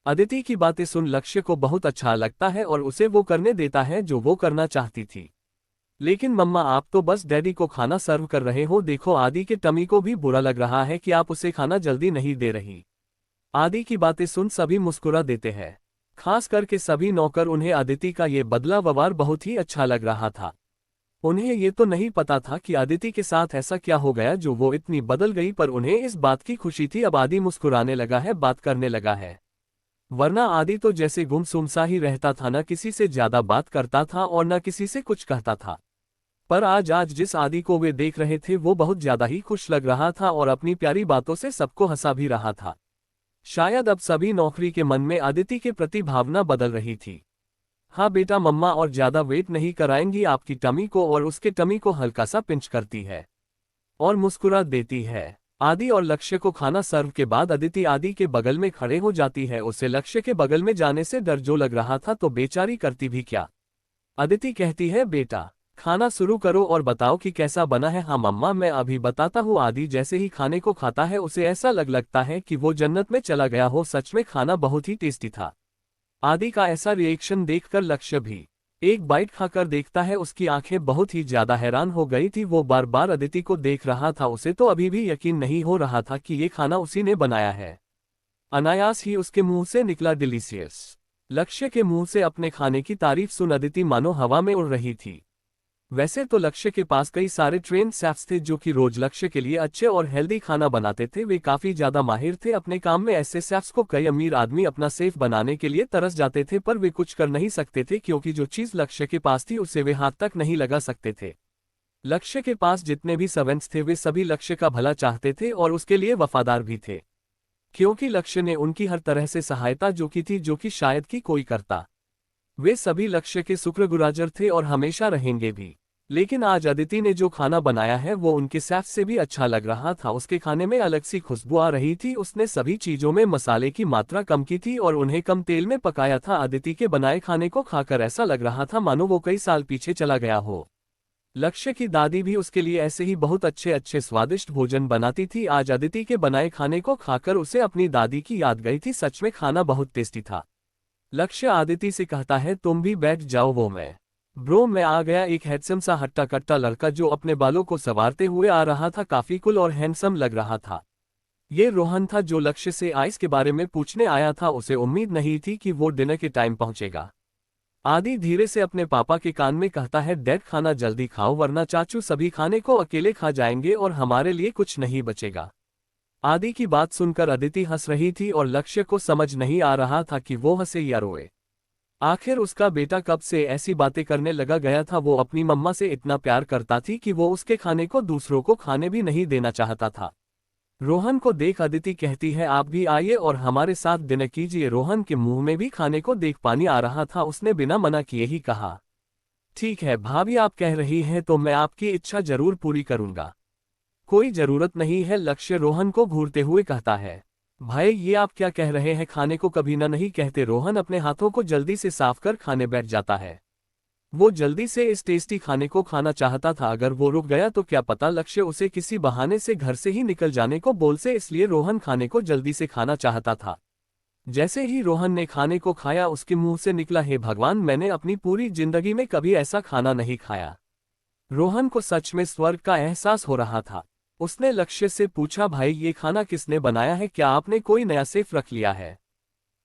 अदिति की बातें सुन लक्ष्य को बहुत अच्छा लगता है और उसे वो करने देता है जो वो करना चाहती थी। लेकिन मम्मा, आप तो बस डैडी को खाना सर्व कर रहे हो। देखो, आदि के टमी को भी बुरा लग रहा है कि आप उसे खाना जल्दी नहीं दे रही। आदि की बातें सुन सभी मुस्कुरा देते हैं, खास करके सभी नौकर। उन्हें अदिति का ये बदला व्यवहार बहुत ही अच्छा लग रहा था। उन्हें ये तो नहीं पता था कि अदिति के साथ ऐसा क्या हो गया जो वो इतनी बदल गई, पर उन्हें इस बात की खुशी थी। अब आदि मुस्कुराने लगा है, बात करने लगा है। वरना आदि तो जैसे गुमसुम सा ही रहता था, न किसी से ज्यादा बात करता था और न किसी से कुछ कहता था। पर आज जिस आदि को वे देख रहे थे वो बहुत ज्यादा ही खुश लग रहा था और अपनी प्यारी बातों से सबको हंसा भी रहा था। शायद अब सभी नौकरी के मन में अदिति के प्रति भावना बदल रही थी। हाँ बेटा, मम्मा और ज्यादा वेट नहीं कराएंगी आपकी टमी को, और उसके टमी को हल्का सा पिंच करती है और मुस्कुरा देती है। आदि और लक्ष्य को खाना सर्व के बाद अदिति आदि के बगल में खड़े हो जाती है। उसे लक्ष्य के बगल में जाने से डर जो लग रहा था, तो बेचारी करती भी क्या। अदिति कहती है, बेटा खाना शुरू करो और बताओ कि कैसा बना है। हाँ मम्मा, मैं अभी बताता हूँ। आदि जैसे ही खाने को खाता है उसे ऐसा लगता है कि वो जन्नत में चला गया हो। सच में खाना बहुत ही टेस्टी था। आदि का ऐसा रिएक्शन देखकर लक्ष्य भी एक बाइट खाकर देखता है, उसकी आंखें बहुत ही ज्यादा हैरान हो गई थी। वो बार बार अदिति को देख रहा था, उसे तो अभी भी यकीन नहीं हो रहा था कि ये खाना उसी ने बनाया है। अनायास ही उसके मुंह से निकला डिलीशियस। लक्ष्य के मुंह से अपने खाने की तारीफ सुन अदिति मानो हवा में उड़ रही थी। वैसे तो लक्ष्य के पास कई सारे ट्रेन शेफ्स थे जो कि रोज लक्ष्य के लिए अच्छे और हेल्दी खाना बनाते थे। वे काफी ज्यादा माहिर थे अपने काम में। ऐसे शेफ्स को कई अमीर आदमी अपना सेफ बनाने के लिए तरस जाते थे, पर वे कुछ कर नहीं सकते थे क्योंकि जो चीज लक्ष्य के पास थी उसे वे हाथ तक नहीं लगा सकते थे। लक्ष्य के पास जितने भी सर्वेंट्स थे वे सभी लक्ष्य का भला चाहते थे और उसके लिए वफादार भी थे, क्योंकि लक्ष्य ने उनकी हर तरह से सहायता जो की थी, जो कि शायद कि कोई करता। वे सभी लक्ष्य के शुक्रगुजार थे और हमेशा रहेंगे भी। लेकिन आज अदिति ने जो खाना बनाया है वो उनके शेफ से भी अच्छा लग रहा था। उसके खाने में अलग सी खुशबू आ रही थी। उसने सभी चीजों में मसाले की मात्रा कम की थी और उन्हें कम तेल में पकाया था। अदिति के बनाए खाने को खाकर ऐसा लग रहा था मानो वो कई साल पीछे चला गया हो। लक्ष्य की दादी भी उसके लिए ऐसे ही बहुत अच्छे अच्छे स्वादिष्ट भोजन बनाती थी। आज अदिति के बनाए खाने को खाकर उसे अपनी दादी की याद गई थी। सच में खाना बहुत टेस्टी था। लक्ष्य अदिति से कहता है, तुम भी बैठ जाओ, वो मैं आ गया। एक हैंडसम सा हट्टा कट्टा लड़का जो अपने बालों को संवारते हुए आ रहा था, काफी कूल और हैंडसम लग रहा था। ये रोहन था जो लक्ष्य से आइस के बारे में पूछने आया था। उसे उम्मीद नहीं थी कि वो डिनर के टाइम पहुंचेगा। आदि धीरे से अपने पापा के कान में कहता है, डैड खाना जल्दी खाओ वरना चाचू सभी खाने को अकेले खा जाएंगे और हमारे लिए कुछ नहीं बचेगा। आदि की बात सुनकर अदिति हंस रही थी और लक्ष्य को समझ नहीं आ रहा था कि वो हंसे या रोए। आखिर उसका बेटा कब से ऐसी बातें करने लगा गया था। वो अपनी मम्मा से इतना प्यार करता थी कि वो उसके खाने को दूसरों को खाने भी नहीं देना चाहता था। रोहन को देख अदिति कहती है, आप भी आइए और हमारे साथ डिनर कीजिए। रोहन के मुंह में भी खाने को देख पानी आ रहा था। उसने बिना मना किए ही कहा, ठीक है भाभी, आप कह रही हैं तो मैं आपकी इच्छा जरूर पूरी करूंगा। कोई जरूरत नहीं है, लक्ष्य रोहन को घूरते हुए कहता है। भाई ये आप क्या कह रहे हैं, खाने को कभी ना नहीं कहते। रोहन अपने हाथों को जल्दी से साफ कर खाने बैठ जाता है। वो जल्दी से इस टेस्टी खाने को खाना चाहता था। अगर वो रुक गया तो क्या पता लक्ष्य उसे किसी बहाने से घर से ही निकल जाने को बोल से, इसलिए रोहन खाने को जल्दी से खाना चाहता था। जैसे ही रोहन ने खाने को खाया उसके मुंह से निकला, हे भगवान, मैंने अपनी पूरी जिंदगी में कभी ऐसा खाना नहीं खाया। रोहन को सच में स्वर्ग का एहसास हो रहा था। उसने लक्ष्य से पूछा, भाई ये खाना किसने बनाया है, क्या आपने कोई नया सेफ रख लिया है?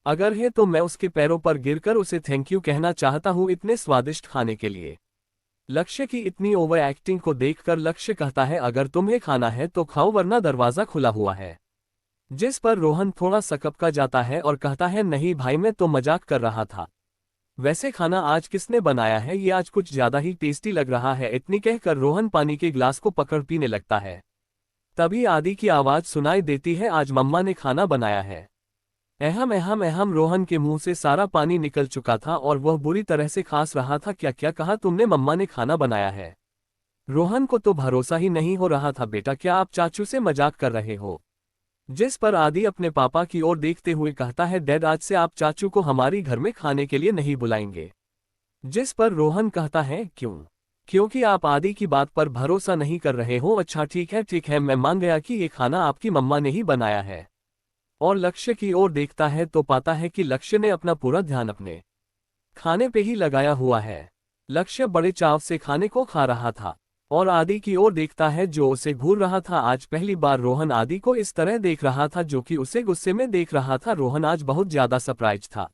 अगर है तो मैं उसके पैरों पर गिरकर उसे थैंक यू कहना चाहता हूँ इतने स्वादिष्ट खाने के लिए। लक्ष्य की इतनी ओवर एक्टिंग को देखकर लक्ष्य कहता है, अगर तुम्हें खाना है तो खाओ वरना दरवाजा खुला हुआ है। जिस पर रोहन थोड़ा सकपका जाता है और कहता है, नहीं भाई मैं तो मजाक कर रहा था। वैसे खाना आज किसने बनाया है, ये आज कुछ ज्यादा ही टेस्टी लग रहा है। इतनी कहकर रोहन पानी के ग्लास को पकड़ पीने लगता है। तभी आदि की आवाज सुनाई देती है, आज मम्मा ने खाना बनाया है। अहम अहम अहम। रोहन के मुंह से सारा पानी निकल चुका था और वह बुरी तरह से खांस रहा था। क्या क्या कहा तुमने, मम्मा ने खाना बनाया है? रोहन को तो भरोसा ही नहीं हो रहा था। बेटा क्या आप चाचू से मजाक कर रहे हो? जिस पर आदि अपने पापा की ओर देखते हुए कहता है, डैड आज से आप चाचू को हमारी घर में खाने के लिए नहीं बुलाएंगे। जिस पर रोहन कहता है, क्यों? क्योंकि आप आदि की बात पर भरोसा नहीं कर रहे हो। अच्छा ठीक है, मैं मान गया कि ये खाना आपकी मम्मा ने ही बनाया है। और लक्ष्य की ओर देखता है तो पाता है कि लक्ष्य ने अपना पूरा ध्यान अपने खाने पे ही लगाया हुआ है। लक्ष्य बड़े चाव से खाने को खा रहा था और आदि की ओर देखता है जो उसे घूर रहा था। आज पहली बार रोहन आदि को इस तरह देख रहा था जो कि उसे गुस्से में देख रहा था। रोहन आज बहुत ज्यादा सरप्राइज था।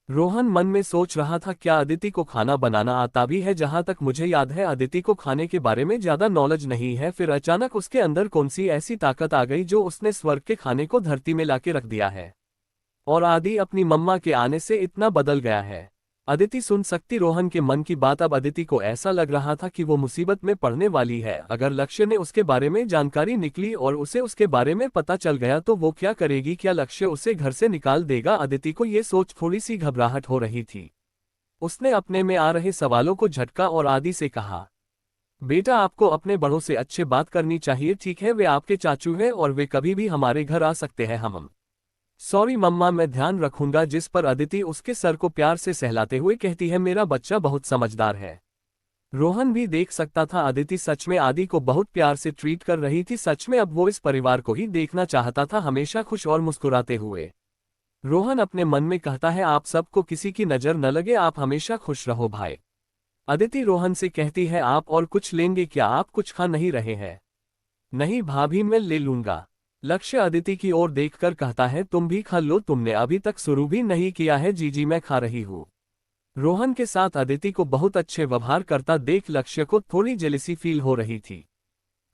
रोहन मन में सोच रहा था, क्या अदिति को खाना बनाना आता भी है? जहां तक मुझे याद है अदिति को खाने के बारे में ज्यादा नॉलेज नहीं है। फिर अचानक उसके अंदर कौन सी ऐसी ताकत आ गई जो उसने स्वर्ग के खाने को धरती में लाके रख दिया है और आदि अपनी मम्मा के आने से इतना बदल गया है। अदिति सुन सकती रोहन के मन की बात। अब अदिति को ऐसा लग रहा था कि वो मुसीबत में पड़ने वाली है। अगर लक्ष्य ने उसके बारे में जानकारी निकली और उसे उसके बारे में पता चल गया तो वो क्या करेगी? क्या लक्ष्य उसे घर से निकाल देगा? अदिति को ये सोच थोड़ी सी घबराहट हो रही थी। उसने अपने में आ रहे सवालों को झटका और आदि से कहा, बेटा आपको अपने बड़ों से अच्छे बात करनी चाहिए। ठीक है, वे आपके चाचू हैं और वे कभी भी हमारे घर आ सकते हैं। हम सॉरी मम्मा, मैं ध्यान रखूंगा। जिस पर अदिति उसके सर को प्यार से सहलाते हुए कहती है, मेरा बच्चा बहुत समझदार है। रोहन भी देख सकता था अदिति सच में आदि को बहुत प्यार से ट्रीट कर रही थी। सच में अब वो इस परिवार को ही देखना चाहता था, हमेशा खुश और मुस्कुराते हुए। रोहन अपने मन में कहता है, आप सबको किसी की नजर न लगे, आप हमेशा खुश रहो भाई। अदिति रोहन से कहती है, आप और कुछ लेंगे क्या? आप कुछ खा नहीं रहे हैं? नहीं भाभी, मैं ले लूंगा। लक्ष्य अदिति की ओर देखकर कहता है, तुम भी खा लो, तुमने अभी तक शुरू भी नहीं किया है। जी मैं खा रही हूँ। रोहन के साथ अदिति को बहुत अच्छे व्यवहार करता देख लक्ष्य को थोड़ी जेलसी फील हो रही थी।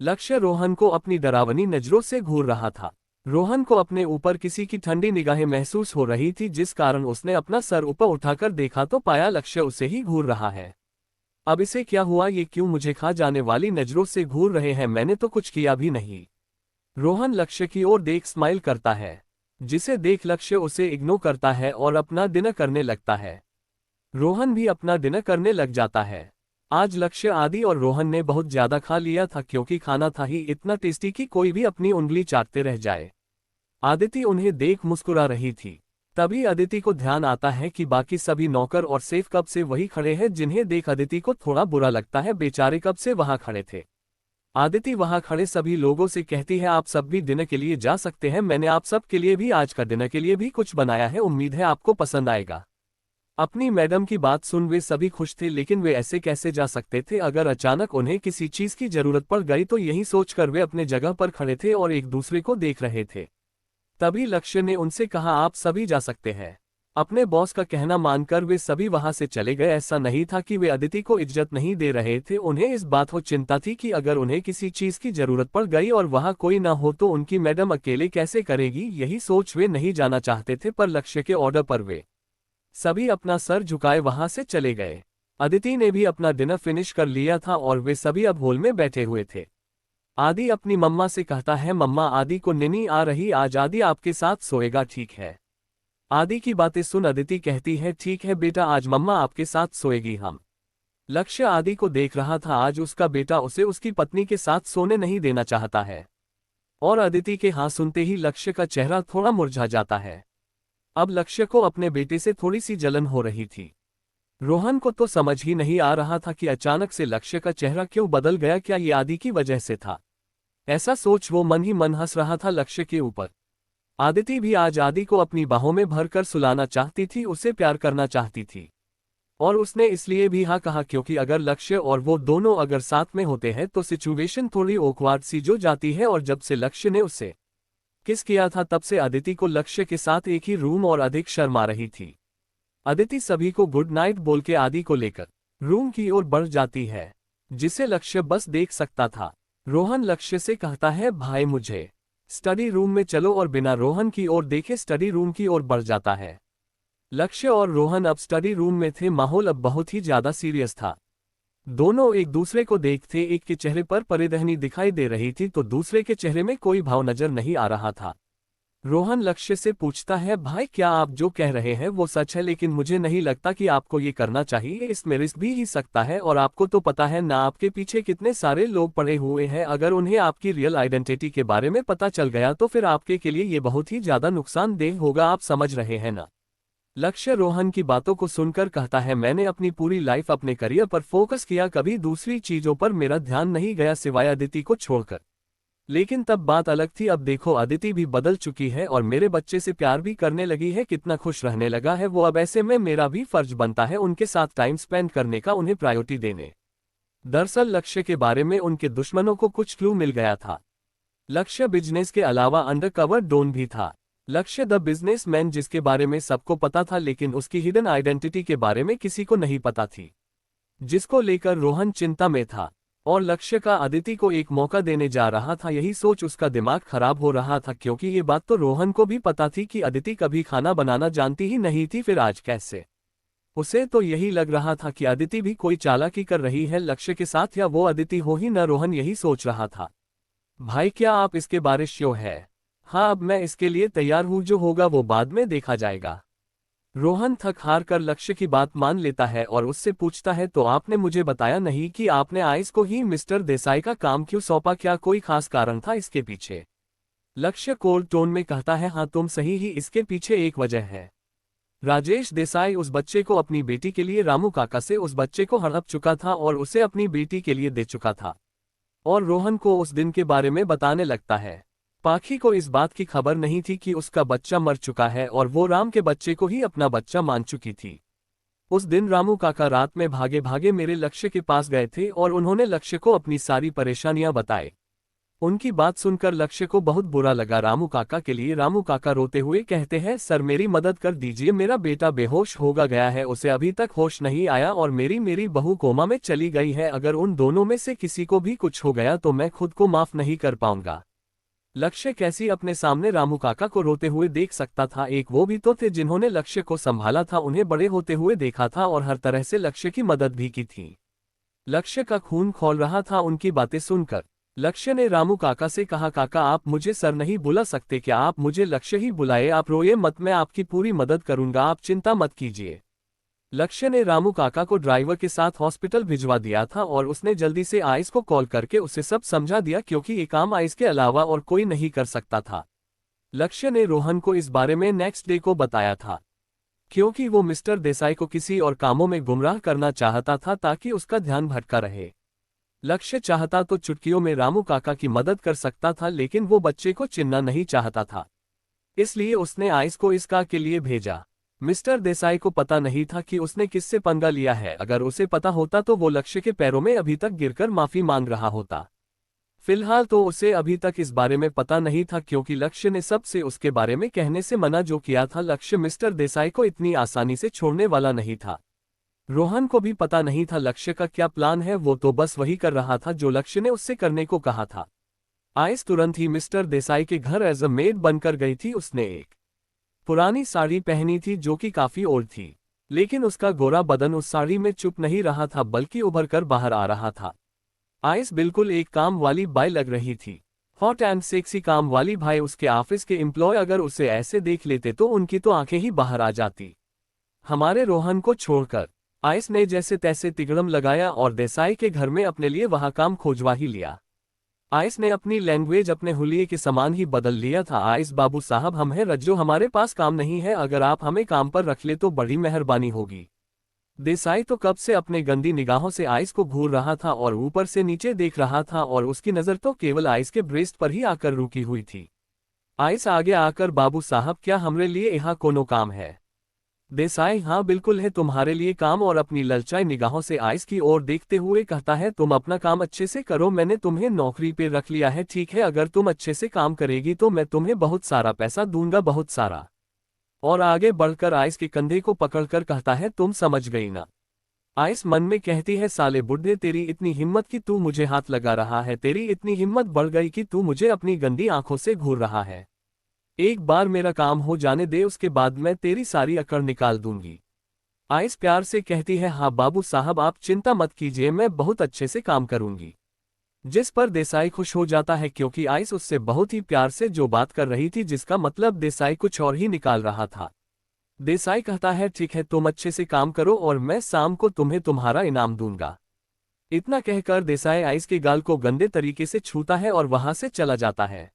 लक्ष्य रोहन को अपनी डरावनी नजरों से घूर रहा था। रोहन को अपने ऊपर किसी की ठंडी निगाहें महसूस हो रही थी, जिस कारण उसने अपना सर ऊपर उठाकर देखा तो पाया लक्ष्य उसे ही घूर रहा है। अब इसे क्या हुआ? ये क्यों मुझे खा जाने वाली नजरों से घूर रहे हैं? मैंने तो कुछ किया भी नहीं। रोहन लक्ष्य की ओर देख स्माइल करता है, जिसे देख लक्ष्य उसे इग्नोर करता है और अपना डिनर करने लगता है। रोहन भी अपना डिनर करने लग जाता है। आज लक्ष्य, आदि और रोहन ने बहुत ज्यादा खा लिया था, क्योंकि खाना था ही इतना टेस्टी कि कोई भी अपनी उंगली चाटते रह जाए। आदिति उन्हें देख मुस्कुरा रही थी। तभी अदिति को ध्यान आता है कि बाकी सभी नौकर और सेफ कब से वही खड़े हैं, जिन्हें देख अदिति को थोड़ा बुरा लगता है। बेचारे कब से वहां खड़े थे। आदिति वहां खड़े सभी लोगों से कहती है, आप सब भी डिनर के लिए जा सकते हैं। मैंने आप सब के लिए भी आज का डिनर के लिए भी कुछ बनाया है, उम्मीद है आपको पसंद आएगा। अपनी मैडम की बात सुन वे सभी खुश थे, लेकिन वे ऐसे कैसे जा सकते थे? अगर अचानक उन्हें किसी चीज की जरूरत पड़ गई तो यही सोचकर वे अपने जगह पर खड़े थे और एक दूसरे को देख रहे थे। तभी लक्ष्य ने उनसे कहा, आप सभी जा सकते हैं। अपने बॉस का कहना मानकर वे सभी वहां से चले गए। ऐसा नहीं था कि वे अदिति को इज्जत नहीं दे रहे थे, उन्हें इस बात को चिंता थी कि अगर उन्हें किसी चीज की जरूरत पड़ गई और वहां कोई न हो तो उनकी मैडम अकेले कैसे करेगी। यही सोच वे नहीं जाना चाहते थे, पर लक्ष्य के ऑर्डर पर वे सभी अपना सर झुकाए वहां से चले गए। अदिति ने भी अपना डिनर फिनिश कर लिया था और वे सभी अब हॉल में बैठे हुए थे। आदि अपनी मम्मा से कहता है, मम्मा आदि को नींद आ रही, आज आदि आपके साथ सोएगा, ठीक है? आदि की बातें सुन अदिति कहती है, ठीक है बेटा, आज मम्मा आपके साथ सोएगी हम। लक्ष्य आदि को देख रहा था, आज उसका बेटा उसे उसकी पत्नी के साथ सोने नहीं देना चाहता है। और अदिति के हाँ सुनते ही लक्ष्य का चेहरा थोड़ा मुरझा जाता है। अब लक्ष्य को अपने बेटे से थोड़ी सी जलन हो रही थी। रोहन को तो समझ ही नहीं आ रहा था कि अचानक से लक्ष्य का चेहरा क्यों बदल गया, क्या ये आदि की वजह से था? ऐसा सोच वो मन ही मन हंस रहा था लक्ष्य के ऊपर। आदिति भी आज आदि को अपनी बाहों में भरकर सुलाना चाहती थी, उसे प्यार करना चाहती थी। और उसने इसलिए भी हाँ कहा क्योंकि अगर लक्ष्य और वो दोनों अगर साथ में होते हैं तो सिचुएशन थोड़ी ऑकवर्ड सी जो जाती है। और जब से लक्ष्य ने उससे किस किया था तब से अदिति को लक्ष्य के साथ एक ही रूम और अधिक शर्म आ रही थी। अदिति सभी को गुड नाइट बोल के आदि को लेकर रूम की ओर बढ़ जाती है, जिसे लक्ष्य बस देख सकता था। रोहन लक्ष्य से कहता है, भाई मुझे स्टडी रूम में चलो, और बिना रोहन की ओर देखे स्टडी रूम की ओर बढ़ जाता है। लक्ष्य और रोहन अब स्टडी रूम में थे। माहौल अब बहुत ही ज्यादा सीरियस था। दोनों एक दूसरे को देखते, एक के चेहरे पर परेशानी दिखाई दे रही थी तो दूसरे के चेहरे में कोई भाव नजर नहीं आ रहा था। रोहन लक्ष्य से पूछता है, भाई क्या आप जो कह रहे हैं वो सच है, लेकिन मुझे नहीं लगता कि आपको ये करना चाहिए, इसमें रिस्क भी ही सकता है। और आपको तो पता है ना आपके पीछे कितने सारे लोग पड़े हुए हैं, अगर उन्हें आपकी रियल आइडेंटिटी के बारे में पता चल गया तो फिर आपके के लिए ये बहुत ही ज्यादा नुकसानदेह होगा, आप समझ रहे हैं ना? लक्ष्य रोहन की बातों को सुनकर कहता है, मैंने अपनी पूरी लाइफ अपने करियर पर फोकस किया, कभी दूसरी चीजों पर मेरा ध्यान नहीं गया सिवाय अदिति को छोड़कर। लेकिन तब बात अलग थी, अब देखो अदिति भी बदल चुकी है और मेरे बच्चे से प्यार भी करने लगी है, कितना खुश रहने लगा है वो। अब ऐसे में मेरा भी फर्ज बनता है उनके साथ टाइम स्पेंड करने का, उन्हें प्रायोरिटी देने। दरअसल लक्ष्य के बारे में उनके दुश्मनों को कुछ क्लू मिल गया था। लक्ष्य बिजनेस के अलावा अंडरकवर डॉन भी था। लक्ष्य द बिजनेसमैन जिसके बारे में सबको पता था, लेकिन उसकी हिडन आइडेंटिटी के बारे में किसी को नहीं पता थी, जिसको लेकर रोहन चिंता में था। और लक्ष्य का अदिति को एक मौका देने जा रहा था, यही सोच उसका दिमाग खराब हो रहा था, क्योंकि ये बात तो रोहन को भी पता थी कि अदिति कभी खाना बनाना जानती ही नहीं थी, फिर आज कैसे? उसे तो यही लग रहा था कि अदिति भी कोई चालाकी कर रही है लक्ष्य के साथ, या वो अदिति हो ही न, रोहन यही सोच रहा था। भाई क्या आप इसके बारे श्योर है? हाँ, अब मैं इसके लिए तैयार हूँ, जो होगा वो बाद में देखा जाएगा। रोहन थक हार कर लक्ष्य की बात मान लेता है और उससे पूछता है, तो आपने मुझे बताया नहीं कि आपने आइस को ही मिस्टर देसाई का काम क्यों सौंपा, क्या कोई खास कारण था इसके पीछे? लक्ष्य कोल्ड टोन में कहता है, हाँ तुम सही ही, इसके पीछे एक वजह है। राजेश देसाई उस बच्चे को अपनी बेटी के लिए रामू काका से उस बच्चे को हड़प चुका था और उसे अपनी बेटी के लिए दे चुका था। और रोहन को उस दिन के बारे में बताने लगता है। पाखी को इस बात की खबर नहीं थी कि उसका बच्चा मर चुका है और वो राम के बच्चे को ही अपना बच्चा मान चुकी थी। उस दिन रामू काका रात में भागे भागे मेरे लक्ष्य के पास गए थे और उन्होंने लक्ष्य को अपनी सारी परेशानियां बताई। उनकी बात सुनकर लक्ष्य को बहुत बुरा लगा रामू काका के लिए। रामू काका रोते हुए कहते हैं, सर मेरी मदद कर दीजिए, मेरा बेटा बेहोश होगा गया है, उसे अभी तक होश नहीं आया और मेरी बहू कोमा में चली गई है। अगर उन दोनों में से किसी को भी कुछ हो गया तो मैं खुद को माफ नहीं कर पाऊंगा। लक्ष्य कैसी अपने सामने रामू काका को रोते हुए देख सकता था। एक वो भी तो थे जिन्होंने लक्ष्य को संभाला था, उन्हें बड़े होते हुए देखा था और हर तरह से लक्ष्य की मदद भी की थी। लक्ष्य का खून खौल रहा था उनकी बातें सुनकर। लक्ष्य ने रामू काका से कहा, काका आप मुझे सर नहीं बुला सकते क्या? आप मुझे लक्ष्य ही बुलाए, आप रोए मत, मैं आपकी पूरी मदद करूंगा, आप चिंता मत कीजिए। लक्ष्य ने रामू काका को ड्राइवर के साथ हॉस्पिटल भिजवा दिया था और उसने जल्दी से आइस को कॉल करके उसे सब समझा दिया, क्योंकि ये काम आइस के अलावा और कोई नहीं कर सकता था। लक्ष्य ने रोहन को इस बारे में नेक्स्ट डे को बताया था, क्योंकि वो मिस्टर देसाई को किसी और कामों में गुमराह करना चाहता था ताकि उसका ध्यान भटका रहे। लक्ष्य चाहता तो चुटकियों में रामू काका की मदद कर सकता था, लेकिन वो बच्चे को चिन्हना नहीं चाहता था, इसलिए उसने आइस को इस काम के लिए भेजा। मिस्टर देसाई को पता नहीं था कि उसने किससे पंगा लिया है। अगर उसे पता होता तो वो लक्ष्य के पैरों में अभी तक गिरकर माफी मांग रहा होता। फिलहाल तो उसे अभी तक इस बारे में पता नहीं था, क्योंकि लक्ष्य ने सबसे उसके बारे में कहने से मना जो किया था। लक्ष्य मिस्टर देसाई को इतनी आसानी से छोड़ने वाला नहीं था। रोहन को भी पता नहीं था लक्ष्य का क्या प्लान है, वो तो बस वही कर रहा था जो लक्ष्य ने उससे करने को कहा था। आइस तुरंत ही मिस्टर देसाई के घर एज अ मेड बनकर गई थी। उसने एक पुरानी साड़ी पहनी थी जो कि काफी ओल्ड थी, लेकिन उसका गोरा बदन उस साड़ी में चुप नहीं रहा था बल्कि उभर कर बाहर आ रहा था। आइस बिल्कुल एक काम वाली बाई लग रही थी, हॉट एंड सेक्सी काम वाली। भाई उसके ऑफिस के एम्प्लॉय अगर उसे ऐसे देख लेते तो उनकी तो आंखें ही बाहर आ जाती। हमारे रोहन को छोड़कर आइस ने जैसे तैसे तिगड़म लगाया और देसाई के घर में अपने लिए वहां काम खोजवा ही लिया। आइस ने अपनी लैंग्वेज अपने हुलिये के समान ही बदल लिया था। आइस बाबू साहब, हम हैं रज्जो, हमारे पास काम नहीं है, अगर आप हमें काम पर रख ले तो बड़ी मेहरबानी होगी। देसाई तो कब से अपने गंदी निगाहों से आइस को घूर रहा था और ऊपर से नीचे देख रहा था और उसकी नजर तो केवल आइस के ब्रेस्ट पर ही आकर रुकी हुई थी। आइस आगे आकर, बाबू साहब क्या हमरे लिए यहाँ कोनो काम है? देसाई, हाँ बिल्कुल है तुम्हारे लिए काम, और अपनी ललचाई निगाहों से आइस की ओर देखते हुए कहता है, तुम अपना काम अच्छे से करो, मैंने तुम्हें नौकरी पे रख लिया है, ठीक है? अगर तुम अच्छे से काम करेगी तो मैं तुम्हें बहुत सारा पैसा दूंगा, बहुत सारा। और आगे बढ़कर आइस के कंधे को पकड़कर कहता है, तुम समझ गई ना? आइस मन में कहती है, साले बुड्ढे, तेरी इतनी हिम्मत कि तू मुझे हाथ लगा रहा है, तेरी इतनी हिम्मत बढ़ गई कि तू मुझे अपनी गंदी आंखों से घूर रहा है। एक बार मेरा काम हो जाने दे, उसके बाद मैं तेरी सारी अकड़ निकाल दूंगी। आइस प्यार से कहती है, हाँ बाबू साहब आप चिंता मत कीजिए, मैं बहुत अच्छे से काम करूंगी। जिस पर देसाई खुश हो जाता है, क्योंकि आइस उससे बहुत ही प्यार से जो बात कर रही थी, जिसका मतलब देसाई कुछ और ही निकाल रहा था। देसाई कहता है, ठीक है तुम अच्छे से काम करो और मैं शाम को तुम्हें तुम्हारा इनाम दूंगा। इतना कहकर देसाई आइस के गाल को गंदे तरीके से छूता है और वहां से चला जाता है।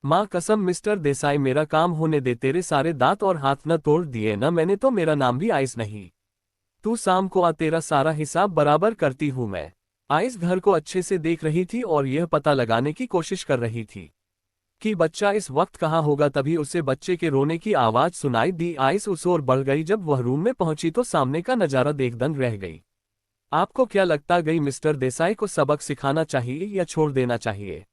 माँ कसम मिस्टर देसाई, मेरा काम होने दे, तेरे सारे दांत और हाथ न तोड़ दिए ना मैंने तो, मेरा नाम भी आइस नहीं। तू शाम को आ, तेरा सारा हिसाब बराबर करती हूँ मैं। आइस घर को अच्छे से देख रही थी और यह पता लगाने की कोशिश कर रही थी कि बच्चा इस वक्त कहाँ होगा। तभी उसे बच्चे के रोने की आवाज सुनाई दी। आइस उस ओर बढ़ गई। जब वह रूम में पहुंची तो सामने का नजारा देख दंग रह गई। आपको क्या लगता गई मिस्टर देसाई को सबक सिखाना चाहिए या छोड़ देना चाहिए?